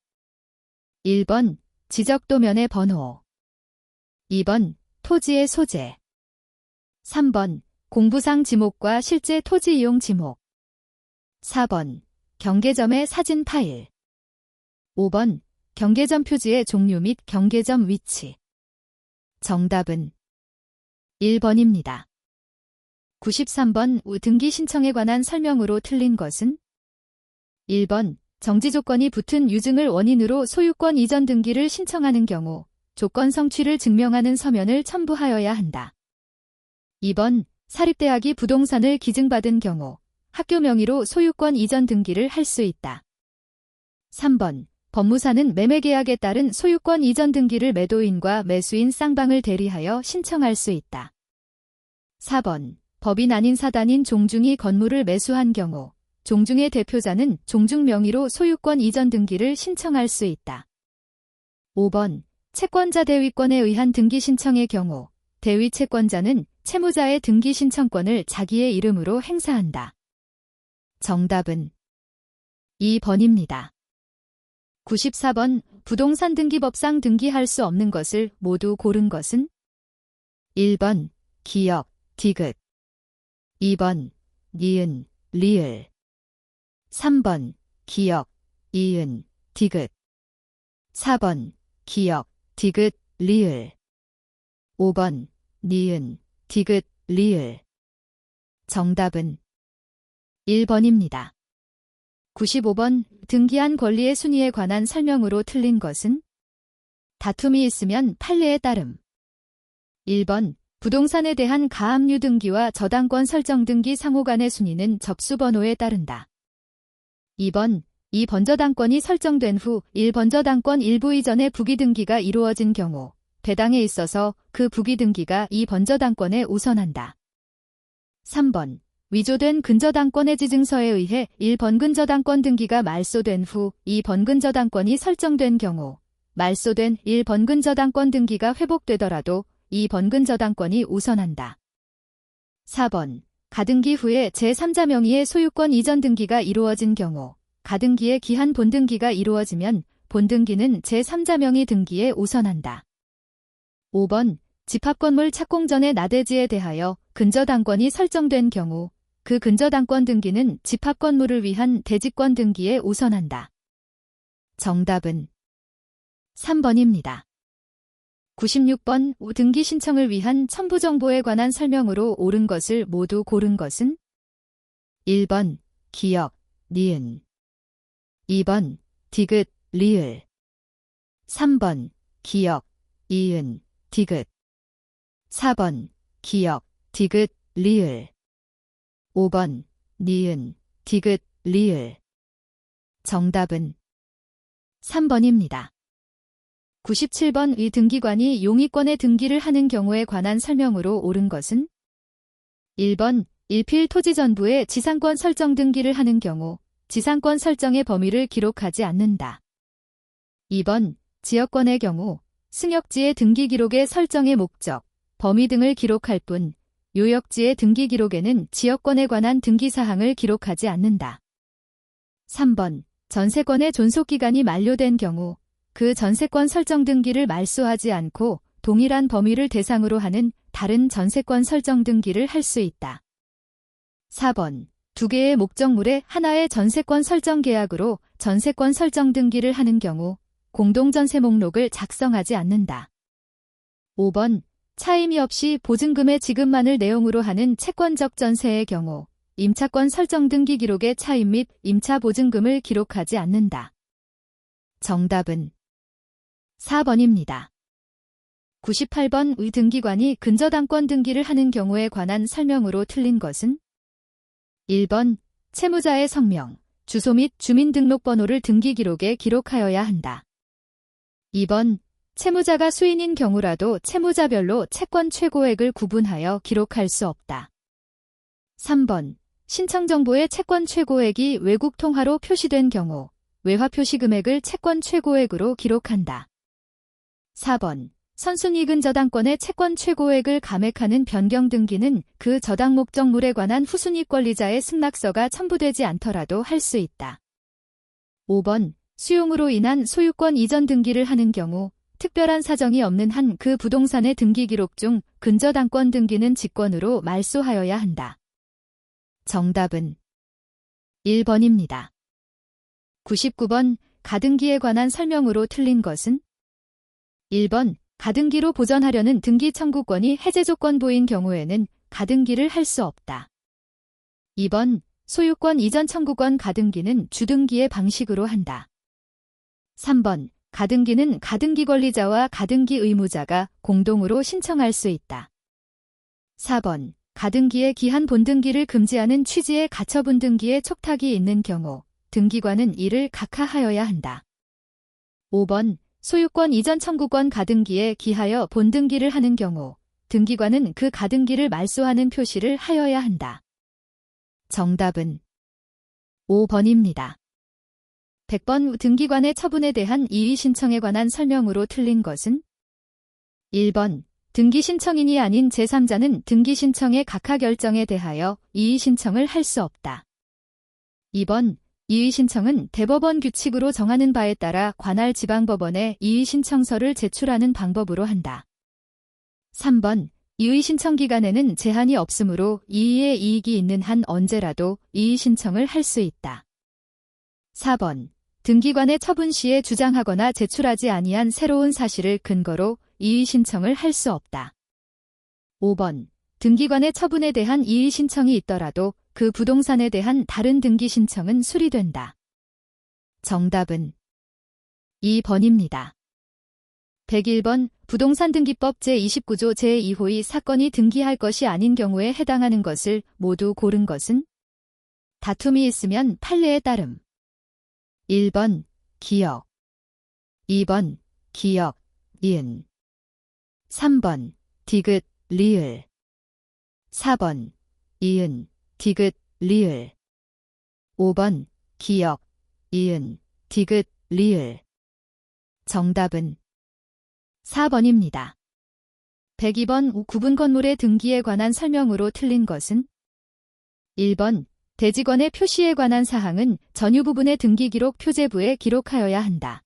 1번 지적도면의 번호. 2번 토지의 소재. 3번 공부상 지목과 실제 토지 이용 지목. 4번 경계점의 사진 파일. 5번 경계점 표지의 종류 및 경계점 위치. 정답은 1번입니다. 93번 등기 신청에 관한 설명으로 틀린 것은 1번 정지 조건이 붙은 유증을 원인으로 소유권 이전 등기를 신청하는 경우 조건 성취를 증명하는 서면을 첨부하여야 한다. 2번 사립대학이 부동산을 기증받은 경우 학교 명의로 소유권 이전 등기를 할 수 있다. 3번 법무사는 매매계약에 따른 소유권 이전 등기를 매도인과 매수인 쌍방을 대리하여 신청할 수 있다. 4번 법인 아닌 사단인 종중이 건물을 매수한 경우 종중의 대표자는 종중 명의로 소유권 이전 등기를 신청할 수 있다. 5번 채권자 대위권에 의한 등기 신청의 경우 대위 채권자는 채무자의 등기 신청권을 자기의 이름으로 행사한다. 정답은 2번입니다. 94번 부동산 등기법상 등기할 수 없는 것을 모두 고른 것은 1번 기역, 디귿. 2번 니은, 리을. 3번 기역, 이은, 디귿. 4번 기역, 디귿, 리을. 5번 니은, 디귿, 리을. 정답은 1번입니다. 95번 등기한 권리의 순위에 관한 설명으로 틀린 것은 다툼이 있으면 판례에 따름. 1번 부동산에 대한 가압류 등기와 저당권 설정 등기 상호 간의 순위는 접수번호에 따른다. 2번 이 번저당권이 설정된 후 1번저당권 일부 이전의 부기등기가 이루어진 경우 배당에 있어서 그 부기등기가 이 번저당권에 우선한다. 3번 위조된 근저당권 해지증서에 의해 1번 근저당권 등기가 말소된 후 2번 근저당권이 설정된 경우 말소된 1번 근저당권 등기가 회복되더라도 2번 근저당권이 우선한다. 4번 가등기 후에 제3자 명의의 소유권 이전 등기가 이루어진 경우 가등기의 기한 본등기가 이루어지면 본등기는 제3자 명의 등기에 우선한다. 5번 집합건물 착공 전의 나대지에 대하여 근저당권이 설정된 경우 그 근저당권 등기는 집합건물을 위한 대지권 등기에 우선한다. 정답은 3번입니다. 96번 등기 신청을 위한 첨부 정보에 관한 설명으로 옳은 것을 모두 고른 것은 1번 기역, 니은 2번 디귿, 리을 3번 기역, 이은, 디귿 4번 기역, 디귿, 리을 5번 니은, 디귿, 리을 정답은 3번입니다. 97번 이 등기관이 용의권의 등기를 하는 경우에 관한 설명으로 옳은 것은 1번 일필 토지전부의 지상권 설정 등기를 하는 경우 지상권 설정의 범위를 기록하지 않는다. 2번 지역권의 경우 승역지의 등기 기록의 설정의 목적, 범위 등을 기록할 뿐 요역지의 등기 기록에는 지역권에 관한 등기 사항을 기록하지 않는다. 3번 전세권의 존속기간이 만료된 경우 그 전세권 설정 등기를 말소하지 않고 동일한 범위를 대상으로 하는 다른 전세권 설정 등기를 할 수 있다. 4번 두 개의 목적물의 하나의 전세권 설정 계약으로 전세권 설정 등기를 하는 경우 공동전세 목록을 작성하지 않는다. 5번 차임이 없이 보증금의 지급만을 내용으로 하는 채권적 전세의 경우 임차권 설정 등기 기록의 차임 및 임차 보증금을 기록하지 않는다. 정답은 4번입니다. 98번 의 등기관이 근저당권 등기를 하는 경우에 관한 설명으로 틀린 것은 1번 채무자의 성명, 주소 및 주민등록번호를 등기 기록에 기록하여야 한다. 2번 채무자가 수인인 경우라도 채무자별로 채권 최고액을 구분하여 기록할 수 없다. 3번 신청정보의 채권 최고액이 외국 통화로 표시된 경우 외화 표시 금액을 채권 최고액으로 기록한다. 4번 선순위 근저당권의 채권 최고액을 감액하는 변경 등기는 그 저당 목적물에 관한 후순위 권리자의 승낙서가 첨부되지 않더라도 할 수 있다. 5번 수용으로 인한 소유권 이전 등기를 하는 경우 특별한 사정이 없는 한 그 부동산의 등기 기록 중 근저당권 등기는 직권으로 말소하여야 한다. 정답은 1번입니다. 99번 가등기에 관한 설명으로 틀린 것은 1번 가등기로 보전하려는 등기 청구권이 해제 조건부인 경우에는 가등기를 할 수 없다. 2번 소유권 이전 청구권 가등기는 주등기의 방식으로 한다. 3번 가등기는 가등기 권리자와 가등기 의무자가 공동으로 신청할 수 있다. 4번 가등기의 기한 본등기를 금지하는 취지의 가처분 등기에 촉탁이 있는 경우 등기관은 이를 각하하여야 한다. 5번 소유권 이전 청구권 가등기에 기하여 본등기를 하는 경우 등기관은 그 가등기를 말소하는 표시를 하여야 한다. 정답은 5번입니다. 100번 등기관의 처분에 대한 이의 신청에 관한 설명으로 틀린 것은 1번 등기 신청인이 아닌 제3자는 등기 신청의 각하 결정에 대하여 이의 신청을 할 수 없다. 2번 이의 신청은 대법원 규칙으로 정하는 바에 따라 관할 지방법원에 이의 신청서를 제출하는 방법으로 한다. 3번 이의 신청 기간에는 제한이 없으므로 이의의 이익이 있는 한 언제라도 이의 신청을 할 수 있다. 4번 등기관의 처분 시에 주장하거나 제출하지 아니한 새로운 사실을 근거로 이의 신청을 할 수 없다. 5번 등기관의 처분에 대한 이의 신청이 있더라도 그 부동산에 대한 다른 등기 신청은 수리된다. 정답은 2번입니다. 101번 부동산 등기법 제29조 제2호의 사건이 등기할 것이 아닌 경우에 해당하는 것을 모두 고른 것은 다툼이 있으면 판례에 따름. 1번 기역 2번 기역, 이은 3번 디귿, 리을 4번 이은, 디귿, 리을. 5번, 기역, 이은, 디귿, 리을. 정답은 4번입니다. 102번 구분 건물의 등기에 관한 설명으로 틀린 것은 1번, 대지권의 표시에 관한 사항은 전유 부분의 등기 기록 표제부에 기록하여야 한다.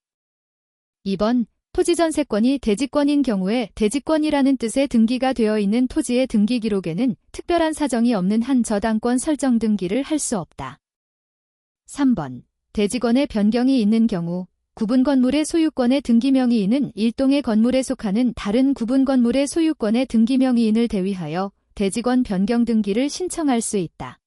2번, 토지 전세권이 대지권인 경우에 대지권이라는 뜻의 등기가 되어 있는 토지의 등기 기록에는 특별한 사정이 없는 한 저당권 설정 등기를 할 수 없다. 3번, 대지권의 변경이 있는 경우 구분 건물의 소유권의 등기 명의인은 일동의 건물에 속하는 다른 구분 건물의 소유권의 등기 명의인을 대위하여 대지권 변경 등기를 신청할 수 있다.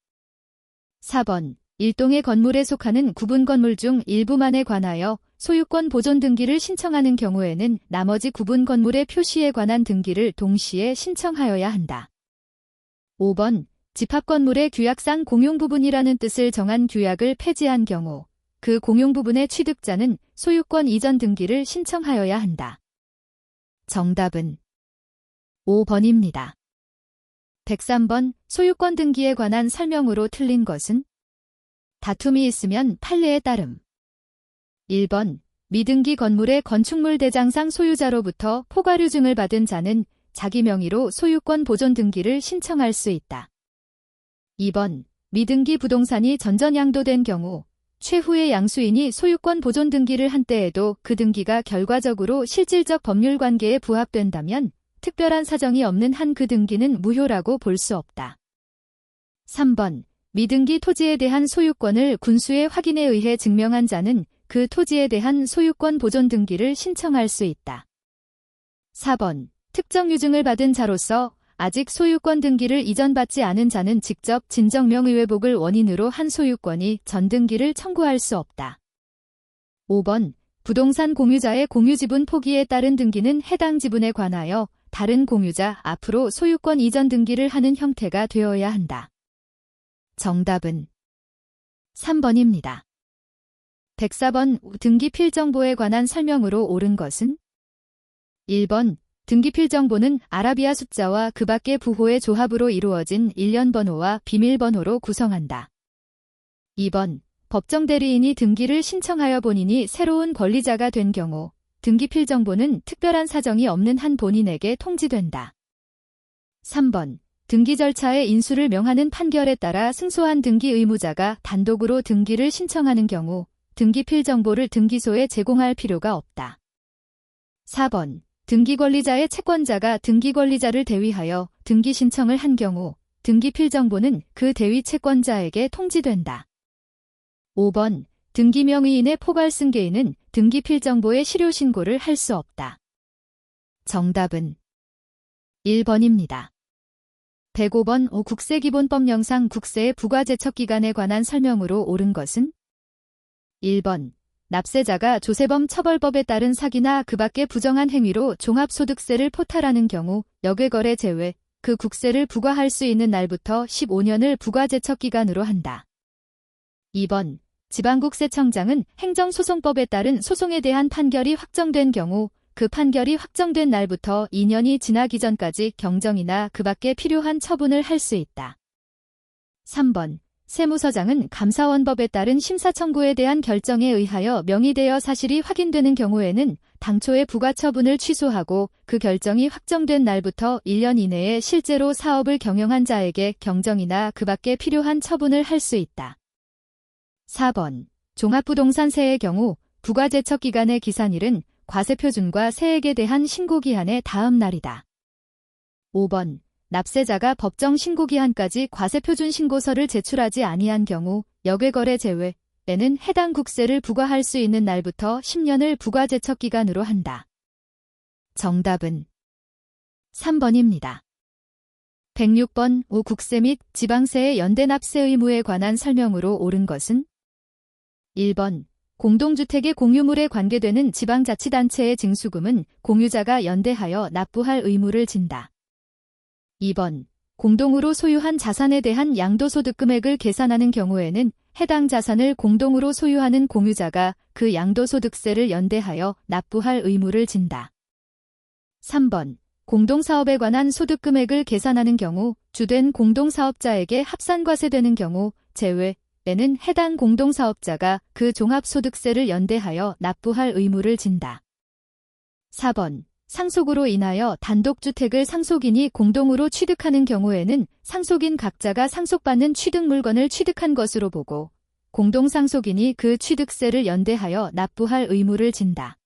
4번, 일동의 건물에 속하는 구분 건물 중 일부만에 관하여 소유권 보존 등기를 신청하는 경우에는 나머지 구분 건물의 표시에 관한 등기를 동시에 신청하여야 한다. 5번, 집합 건물의 규약상 공용 부분이라는 뜻을 정한 규약을 폐지한 경우 그 공용 부분의 취득자는 소유권 이전 등기를 신청하여야 한다. 정답은 5번입니다. 103번, 소유권 등기에 관한 설명으로 틀린 것은 다툼이 있으면 판례에 따름. 1번, 미등기 건물의 건축물 대장상 소유자로부터 포괄유증을 받은 자는 자기 명의로 소유권 보존 등기를 신청할 수 있다. 2번, 미등기 부동산이 전전양도된 경우 최후의 양수인이 소유권 보존 등기를 한 때에도 그 등기가 결과적으로 실질적 법률 관계에 부합된다면 특별한 사정이 없는 한 그 등기는 무효라고 볼 수 없다. 3번, 미등기 토지에 대한 소유권을 군수의 확인에 의해 증명한 자는 그 토지에 대한 소유권 보존 등기를 신청할 수 있다. 4번, 특정 유증을 받은 자로서 아직 소유권 등기를 이전받지 않은 자는 직접 진정명의회복을 원인으로 한 소유권이 전등기를 청구할 수 없다. 5번, 부동산 공유자의 공유지분 포기에 따른 등기는 해당 지분에 관하여 다른 공유자 앞으로 소유권 이전 등기를 하는 형태가 되어야 한다. 정답은 3번입니다. 104번, 등기필 정보에 관한 설명으로 옳은 것은 1번, 등기필 정보는 아라비아 숫자와 그 밖의 부호의 조합으로 이루어진 일련 번호와 비밀 번호로 구성한다. 2번, 법정 대리인이 등기를 신청하여 본인이 새로운 권리자가 된 경우 등기필 정보는 특별한 사정이 없는 한 본인에게 통지된다. 3번, 등기 절차의 인수를 명하는 판결에 따라 승소한 등기 의무자가 단독으로 등기를 신청하는 경우 등기필 정보를 등기소에 제공할 필요가 없다. 4번, 등기 권리자의 채권자가 등기 권리자를 대위하여 등기 신청을 한 경우 등기필 정보는 그 대위 채권자에게 통지된다. 5번, 등기 명의인의 포괄 승계인은 등기필 정보의 실효 신고를 할 수 없다. 정답은 1번입니다. 105번, 국세기본법 영상 국세의 부과제척기간에 관한 설명으로 옳은 것은 1번, 납세자가 조세범 처벌법에 따른 사기나 그 밖의 부정한 행위로 종합소득세를 포탈하는 경우 역외거래 제외 그 국세를 부과할 수 있는 날부터 15년을 부과제척기간으로 한다. 2번, 지방국세청장은 행정소송법에 따른 소송에 대한 판결이 확정된 경우 그 판결이 확정된 날부터 2년이 지나기 전까지 경정이나 그 밖에 필요한 처분을 할 수 있다. 3번, 세무서장은 감사원법에 따른 심사청구에 대한 결정에 의하여 명의되어 사실이 확인되는 경우에는 당초의 부과처분을 취소하고 그 결정이 확정된 날부터 1년 이내에 실제로 사업을 경영한 자에게 경정이나 그 밖에 필요한 처분을 할 수 있다. 4번, 종합부동산세의 경우 부과제척기간의 기산일은 과세표준과 세액에 대한 신고기한의 다음 날이다. 5번, 납세자가 법정 신고기한까지 과세표준 신고서를 제출하지 아니한 경우 역외거래 제외 때는 해당 국세를 부과할 수 있는 날부터 10년을 부과제척기간으로 한다. 정답은 3번입니다. 106번, 국세 및 지방세의 연대납세 의무에 관한 설명으로 옳은 것은 1번, 공동주택의 공유물에 관계되는 지방자치단체의 징수금은 공유자가 연대하여 납부할 의무를 진다. 2번, 공동으로 소유한 자산에 대한 양도소득 금액을 계산하는 경우에는 해당 자산을 공동으로 소유하는 공유자가 그 양도소득세를 연대하여 납부할 의무를 진다. 3번, 공동사업에 관한 소득금액을 계산하는 경우 주된 공동사업자에게 합산과세되는 경우 제외에는 해당 공동사업자가 그 종합소득세를 연대하여 납부할 의무를 진다. 4번. 상속으로 인하여 단독주택을 상속인이 공동으로 취득하는 경우에는 상속인 각자가 상속받는 취득 물건을 취득한 것으로 보고 공동상속인이 그 취득세를 연대하여 납부할 의무를 진다.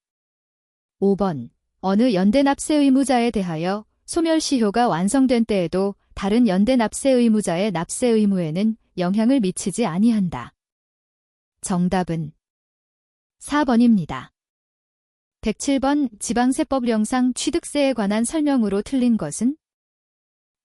5번. 어느 연대납세 의무자에 대하여 소멸시효가 완성된 때에도 다른 연대납세 의무자의 납세 의무에는 영향을 미치지 아니한다. 정답은 4번입니다. 107번 지방세법령상 취득세에 관한 설명으로 틀린 것은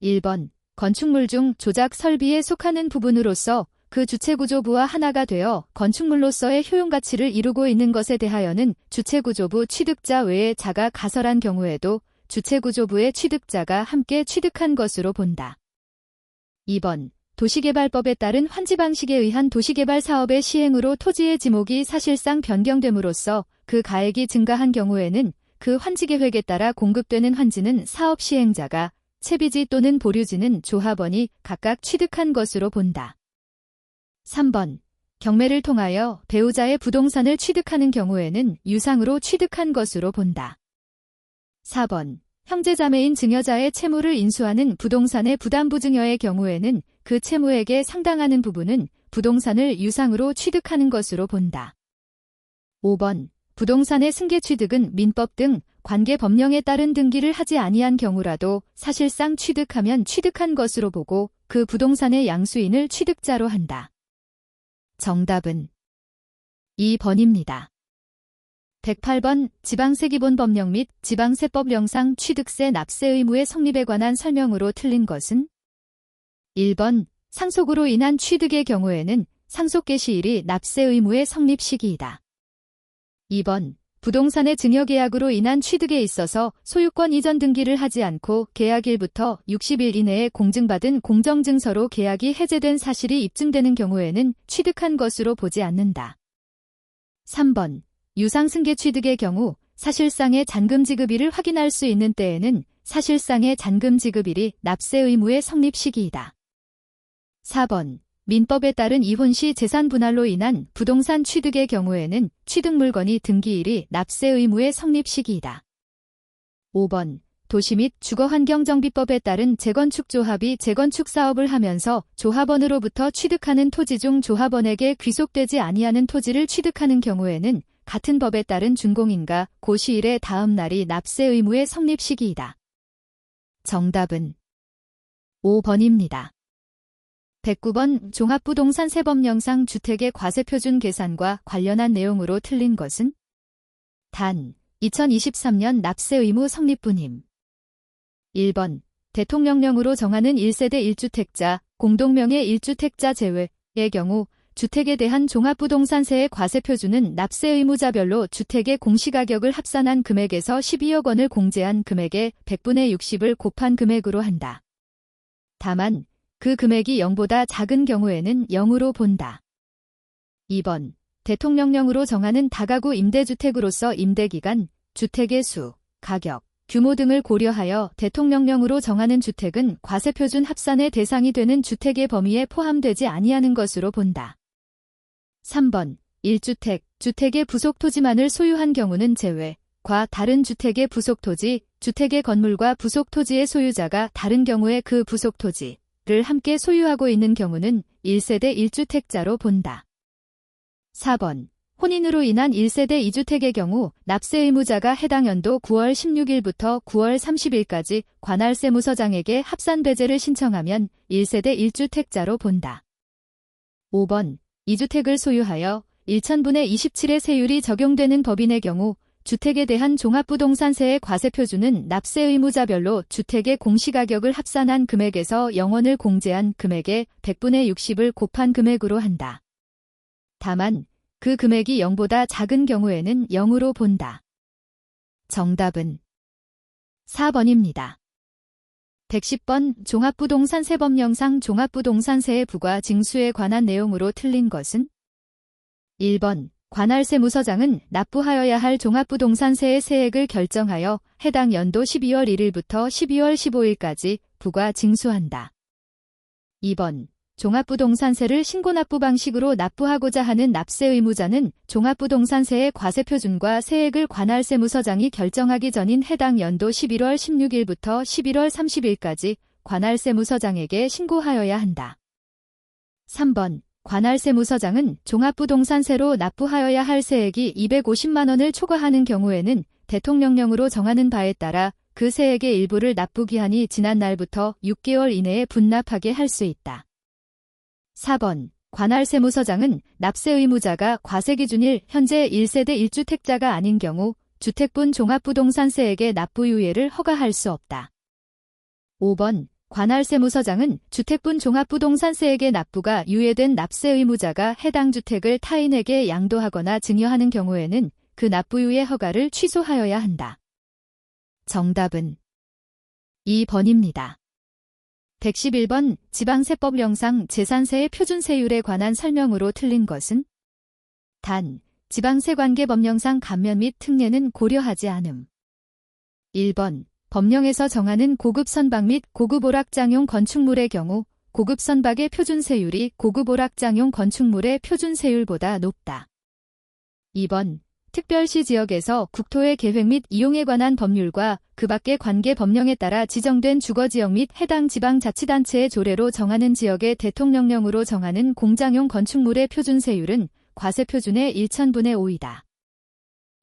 1번 건축물 중 조작 설비에 속하는 부분으로서 그 주체구조부와 하나가 되어 건축물로서의 효용가치를 이루고 있는 것에 대하여는 주체구조부 취득자 외에 자가 가설한 경우에도 주체구조부의 취득자가 함께 취득한 것으로 본다. 2번 도시개발법에 따른 환지 방식에 의한 도시개발 사업의 시행으로 토지의 지목이 사실상 변경됨으로써 그 가액이 증가한 경우에는 그 환지계획에 따라 공급되는 환지는 사업 시행자가, 채비지 또는 보류지는 조합원이 각각 취득한 것으로 본다. 3번. 경매를 통하여 배우자의 부동산을 취득하는 경우에는 유상으로 취득한 것으로 본다. 4번. 형제자매인 증여자의 채무를 인수하는 부동산의 부담부증여의 경우에는 그 채무액에 상당하는 부분은 부동산을 유상으로 취득하는 것으로 본다. 5번. 부동산의 승계 취득은 민법 등 관계 법령에 따른 등기를 하지 아니한 경우라도 사실상 취득하면 취득한 것으로 보고 그 부동산의 양수인을 취득자로 한다. 정답은 2번입니다. 108번 지방세기본법령 및 지방세법령상 취득세 납세 의무의 성립에 관한 설명으로 틀린 것은 1번 상속으로 인한 취득의 경우에는 상속 개시일이 납세 의무의 성립 시기이다. 2번 부동산의 증여계약으로 인한 취득에 있어서 소유권 이전 등기를 하지 않고 계약일부터 60일 이내에 공증받은 공정증서로 계약이 해제된 사실이 입증되는 경우에는 취득한 것으로 보지 않는다. 3번 유상승계 취득의 경우 사실상의 잔금지급일을 확인할 수 있는 때에는 사실상의 잔금지급일이 납세 의무의 성립 시기이다. 4번 민법에 따른 이혼 시 재산 분할로 인한 부동산 취득의 경우에는 취득 물건이 등기일이 납세 의무의 성립 시기이다. 5번 도시 및 주거환경정비법에 따른 재건축 조합이 재건축 사업을 하면서 조합원으로부터 취득하는 토지 중 조합원에게 귀속되지 아니하는 토지를 취득하는 경우에는 같은 법에 따른 준공인가 고시일의 다음 날이 납세 의무의 성립 시기이다. 정답은 5번입니다. 109번 종합부동산세법령상 주택의 과세표준 계산과 관련한 내용으로 틀린 것은 단 2023년 납세 의무 성립뿐임. 1번 대통령령으로 정하는 1세대 1주택자, 공동명의 1주택자 제외의 경우 주택에 대한 종합부동산세의 과세표준은 납세 의무자별로 주택의 공시가격을 합산한 금액에서 12억 원을 공제한 금액의 100분의 60을 곱한 금액으로 한다. 다만 그 금액이 0보다 작은 경우에는 0으로 본다. 2번 대통령령으로 정하는 다가구 임대주택으로서 임대기간, 주택의 수, 가격, 규모 등을 고려하여 대통령령으로 정하는 주택은 과세표준 합산의 대상이 되는 주택의 범위에 포함되지 아니하는 것으로 본다. 3번 1주택, 주택의 부속토지만을 소유한 경우는 제외, 과 다른 주택의 부속토지, 주택의 건물과 부속토지의 소유자가 다른 경우에 그 부속토지, 를 함께 소유하고 있는 경우는 1세대 1주택자로 본다. 4번 혼인으로 인한 1세대 2주택의 경우 납세 의무자가 해당 연도 9월 16일부터 9월 30일까지 관할세무서장에게 합산 배제를 신청하면 1세대 1주택자로 본다. 5번 2주택을 소유하여 1000분의 27의 세율이 적용되는 법인의 경우 주택에 대한 종합부동산세의 과세표준은 납세 의무자별로 주택의 공시가격을 합산한 금액에서 0원을 공제한 금액의 100분의 60을 곱한 금액으로 한다. 다만 그 금액이 0보다 작은 경우에는 0으로 본다. 정답은 4번입니다. 110번 종합부동산세법령상 종합부동산세의 부과 징수에 관한 내용으로 틀린 것은 1번 관할세무서장은 납부하여야 할 종합부동산세의 세액을 결정하여 해당 연도 12월 1일부터 12월 15일까지 부과 징수한다. 2번. 종합부동산세를 신고납부 방식으로 납부하고자 하는 납세 의무자는 종합부동산세의 과세표준과 세액을 관할세무서장이 결정하기 전인 해당 연도 11월 16일부터 11월 30일까지 관할세무서장에게 신고하여야 한다. 3번. 관할세무서장은 종합부동산세로 납부하여야 할 세액이 250만 원을 초과하는 경우에는 대통령령으로 정하는 바에 따라 그 세액의 일부를 납부기한이 지난 날부터 6개월 이내에 분납하게 할 수 있다. 4번. 관할세무서장은 납세 의무자가 과세기준일 현재 1세대 1주택자가 아닌 경우 주택분 종합부동산세액의 납부 유예를 허가할 수 없다. 5번. 관할세무서장은 주택분 종합부동산세액의 납부가 유예된 납세 의무자가 해당 주택을 타인에게 양도하거나 증여하는 경우에는 그 납부유예 허가를 취소하여야 한다. 정답은 2번입니다. 111번 지방세법령상 재산세의 표준세율에 관한 설명으로 틀린 것은? 단, 지방세관계법령상 감면 및 특례는 고려하지 않음. 1번, 법령에서 정하는 고급 선박 및 고급 오락장용 건축물의 경우 고급 선박의 표준세율이 고급 오락장용 건축물의 표준세율보다 높다. 2번, 특별시 지역에서 국토의 계획 및 이용에 관한 법률과 그 밖의 관계 법령에 따라 지정된 주거지역 및 해당 지방자치단체의 조례로 정하는 지역의 대통령령으로 정하는 공장용 건축물의 표준세율은 과세표준의 1000분의 5이다.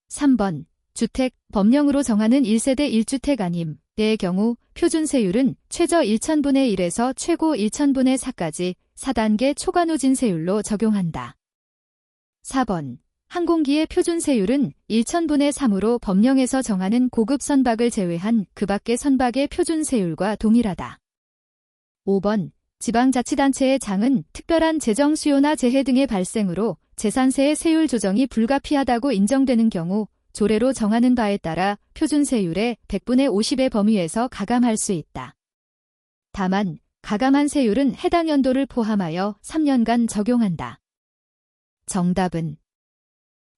3번, 주택, 법령으로 정하는 1세대 1주택 아님의 경우 표준세율은 최저 1000분의 1에서 최고 1000분의 4까지 4단계 초과누진세율로 적용한다. 4번, 항공기의 표준세율은 1000분의 3으로 법령에서 정하는 고급 선박을 제외한 그 밖의 선박의 표준세율과 동일하다. 5번, 지방자치단체의 장은 특별한 재정 수요나 재해 등의 발생으로 재산세의 세율 조정이 불가피하다고 인정되는 경우 조례로 정하는 바에 따라 표준세율의 100분의 50의 범위에서 가감할 수 있다. 다만 가감한 세율은 해당 연도를 포함하여 3년간 적용한다. 정답은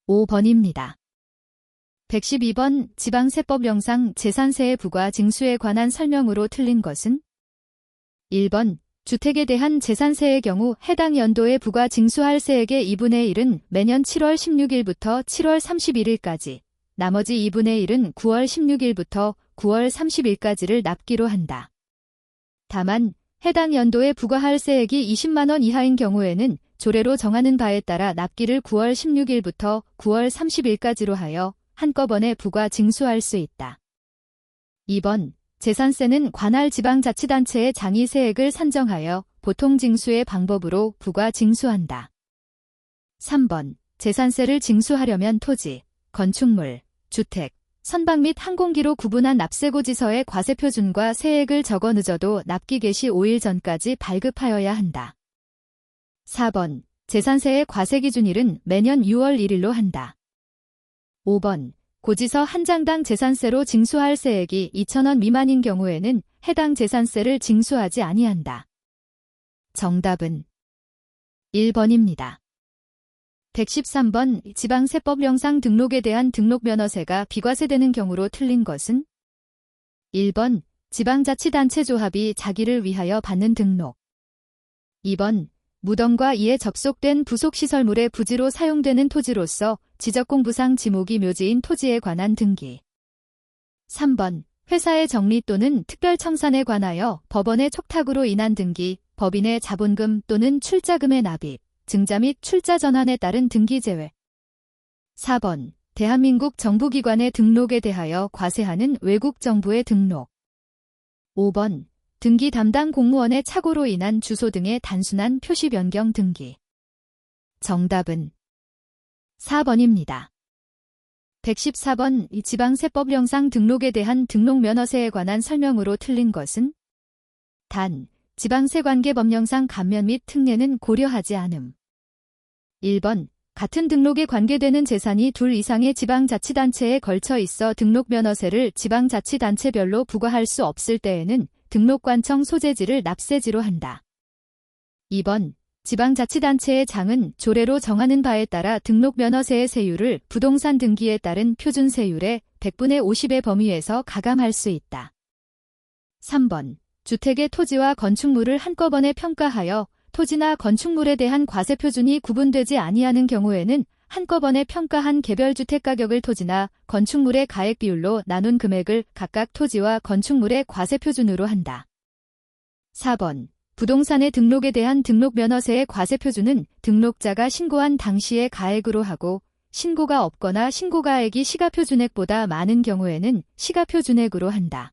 5번입니다. 112번 지방세법령상 재산세의 부과 징수에 관한 설명으로 틀린 것은? 1번, 주택에 대한 재산세의 경우 해당 연도에 부과 징수할 세액의 2분의 1은 매년 7월 16일부터 7월 31일까지, 나머지 2분의 1은 9월 16일부터 9월 30일까지를 납기로 한다. 다만 해당 연도에 부과할 세액이 20만 원 이하인 경우에는 조례로 정하는 바에 따라 납기를 9월 16일부터 9월 30일까지로 하여 한꺼번에 부과 징수할 수 있다. 2번, 재산세는 관할 지방자치단체의 장이 세액을 산정하여 보통 징수의 방법으로 부과 징수한다. 3번, 재산세를 징수하려면 토지, 건축물, 주택, 선박 및 항공기로 구분한 납세고지서에 과세표준과 세액을 적어 늦어도 납기 개시 5일 전까지 발급하여야 한다. 4번, 재산세의 과세기준일은 매년 6월 1일로 한다. 5번, 고지서 한 장당 재산세로 징수할 세액이 2,000원 미만인 경우에는 해당 재산세를 징수하지 아니한다. 정답은 1번입니다. 113번 지방세법령상 등록에 대한 등록면허세가 비과세되는 경우로 틀린 것은? 1번, 지방자치단체 조합이 자기를 위하여 받는 등록. 2번, 무덤과 이에 접속된 부속시설물의 부지로 사용되는 토지로서 지적공부상 지목이 묘지인 토지에 관한 등기. 3번, 회사의 정리 또는 특별청산에 관하여 법원의 촉탁으로 인한 등기, 법인의 자본금 또는 출자금의 납입, 증자 및 출자 전환에 따른 등기 제외. 4번, 대한민국 정부기관의 등록에 대하여 과세하는 외국 정부의 등록. 5번, 등기 담당 공무원의 착오로 인한 주소 등의 단순한 표시 변경 등기. 정답은 4번입니다. 114번 이 지방세법령상 등록에 대한 등록면허세에 관한 설명으로 틀린 것은? 단, 지방세관계법령상 감면 및 특례는 고려하지 않음. 1번, 같은 등록에 관계되는 재산이 둘 이상의 지방자치단체에 걸쳐 있어 등록면허세를 지방자치단체별로 부과할 수 없을 때에는 등록관청 소재지를 납세지로 한다. 2번, 지방자치단체의 장은 조례로 정하는 바에 따라 등록면허세의 세율을 부동산 등기에 따른 표준세율의 100분의 50의 범위에서 가감할 수 있다. 3번. 주택의 토지와 건축물을 한꺼번에 평가하여 토지나 건축물에 대한 과세표준이 구분되지 아니하는 경우에는 한꺼번에 평가한 개별 주택가격을 토지나 건축물의 가액 비율로 나눈 금액을 각각 토지와 건축물의 과세표준으로 한다. 4번. 부동산의 등록에 대한 등록면허세의 과세표준은 등록자가 신고한 당시의 가액으로 하고 신고가 없거나 신고가액이 시가표준액보다 많은 경우에는 시가표준액으로 한다.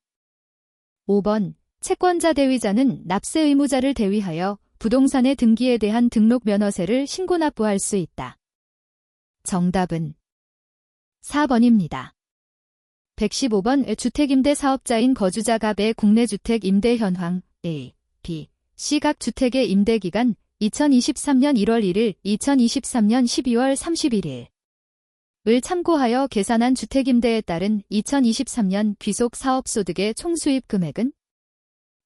5번. 채권자 대위자는 납세 의무자를 대위하여 부동산의 등기에 대한 등록면허세를 신고 납부할 수 있다. 정답은 4번입니다. 115번. 주택임대사업자인 거주자 갑의 국내주택 임대 현황 A, B, C 각 주택의 임대기간 2023년 1월 1일, 2023년 12월 31일 을 참고하여 계산한 주택임대에 따른 2023년 귀속사업소득의 총수입 금액은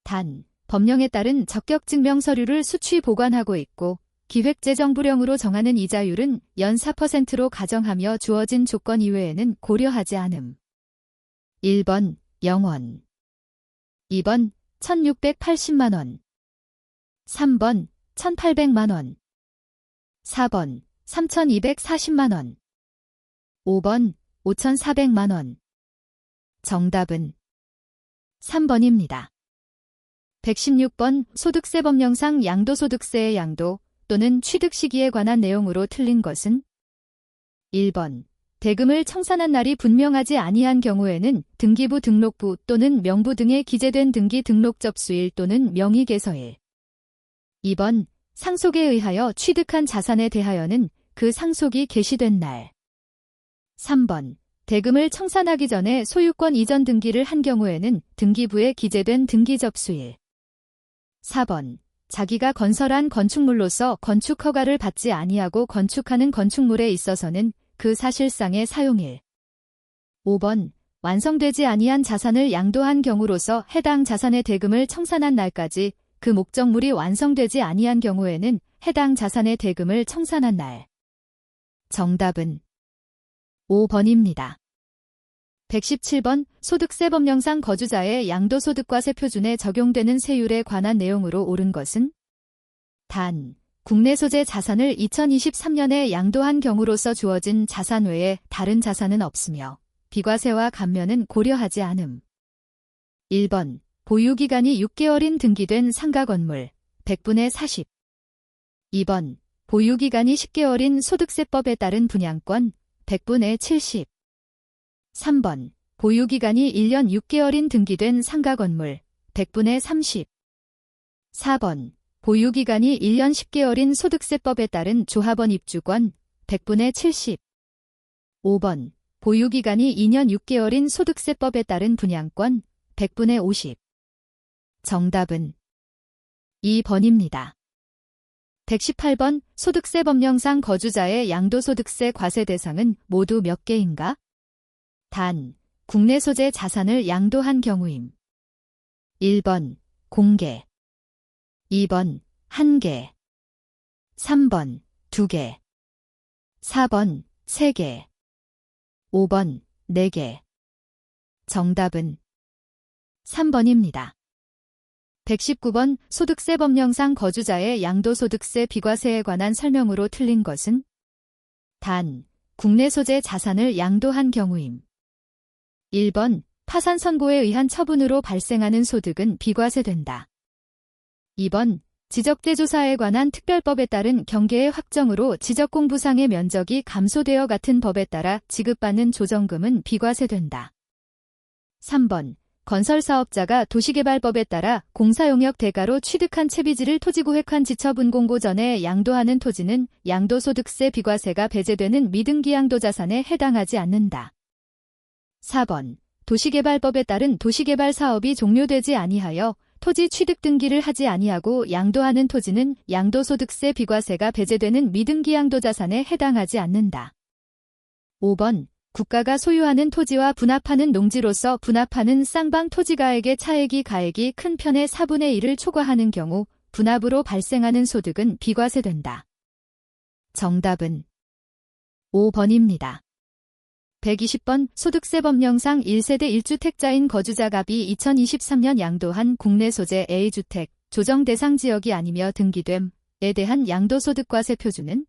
단, 법령에 따른 적격증명서류를 수취 보관하고 있고 기획재정부령으로 정하는 이자율은 연 4%로 가정하며 주어진 조건 이외에는 고려하지 않음. 1번, 0원 2번, 1680만원 3번, 1800만원 4번, 3240만원 5번, 5400만원 정답은 3번입니다. 116번. 소득세법령상 양도소득세의 양도 또는 취득 시기에 관한 내용으로 틀린 것은 1번. 대금을 청산한 날이 분명하지 아니한 경우에는 등기부 등록부 또는 명부 등에 기재된 등기 등록 접수일 또는 명의개서일 2번. 상속에 의하여 취득한 자산에 대하여는 그 상속이 개시된 날 3번. 대금을 청산하기 전에 소유권 이전 등기를 한 경우에는 등기부에 기재된 등기 접수일 4번. 자기가 건설한 건축물로서 건축 허가를 받지 아니하고 건축하는 건축물에 있어서는 그 사실상의 사용일 5번. 완성되지 아니한 자산을 양도한 경우로서 해당 자산의 대금을 청산한 날까지 그 목적물이 완성되지 아니한 경우에는 해당 자산의 대금을 청산한 날. 정답은 5번입니다. 117번. 소득세법령상 거주자의 양도소득과세 표준에 적용되는 세율에 관한 내용으로 옳은 것은 단, 국내 소재 자산을 2023년에 양도한 경우로서 주어진 자산 외에 다른 자산은 없으며 비과세와 감면은 고려하지 않음. 1번. 보유기간이 6개월인 등기된 상가건물 100분의 40 2번. 보유기간이 10개월인 소득세법에 따른 분양권 100분의 70 3번. 보유기간이 1년 6개월인 등기된 상가건물 100분의 30 4번. 보유기간이 1년 10개월인 소득세법에 따른 조합원 입주권 100분의 70 5번. 보유기간이 2년 6개월인 소득세법에 따른 분양권 100분의 50 정답은 2번입니다. 118번. 소득세법령상 거주자의 양도소득세 과세 대상은 모두 몇 개인가? 단, 국내 소재 자산을 양도한 경우임. 1번, 공개 2번, 1개 3번, 2개 4번, 3개 5번, 4개 정답은 3번입니다. 119번. 소득세법령상 거주자의 양도소득세 비과세에 관한 설명으로 틀린 것은 단, 국내 소재 자산을 양도한 경우임. 1번. 파산 선고에 의한 처분으로 발생하는 소득은 비과세된다. 2번. 지적재조사에 관한 특별법에 따른 경계의 확정으로 지적공부상의 면적이 감소되어 같은 법에 따라 지급받는 조정금은 비과세된다. 3번. 건설사업자가 도시개발법에 따라 공사용역 대가로 취득한 채비지를 토지구획한 지처분공고 전에 양도하는 토지는 양도소득세 비과세가 배제되는 미등기양도자산에 해당하지 않는다. 4번. 도시개발법에 따른 도시개발 사업이 종료되지 아니하여 토지 취득 등기를 하지 아니하고 양도하는 토지는 양도소득세 비과세가 배제되는 미등기양도자산에 해당하지 않는다. 5번. 국가가 소유하는 토지와 분합하는 농지로서 분합하는 쌍방 토지가액의 차액이 가액이 큰 편의 4분의 1을 초과하는 경우 분합으로 발생하는 소득은 비과세된다. 정답은 5번입니다. 120번 소득세 법령상 1세대 1주택자인 거주자갑이 2023년 양도한 국내 소재 A주택 조정 대상 지역이 아니며 등기됨에 대한 양도소득과세 표준은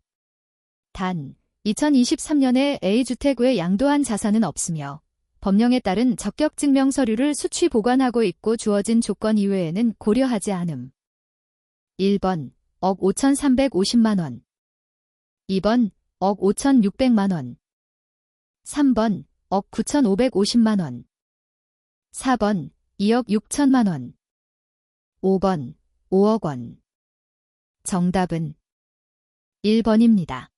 단 2023년에 A주택 외 양도한 자산은 없으며 법령에 따른 적격증명 서류를 수취 보관하고 있고 주어진 조건 이외에는 고려하지 않음. 1번 억 5,350만원 2번 억 5,600만원 3번 억 9,550만원 4번 2억 6천만원 5번 5억 원. 정답은 1번입니다.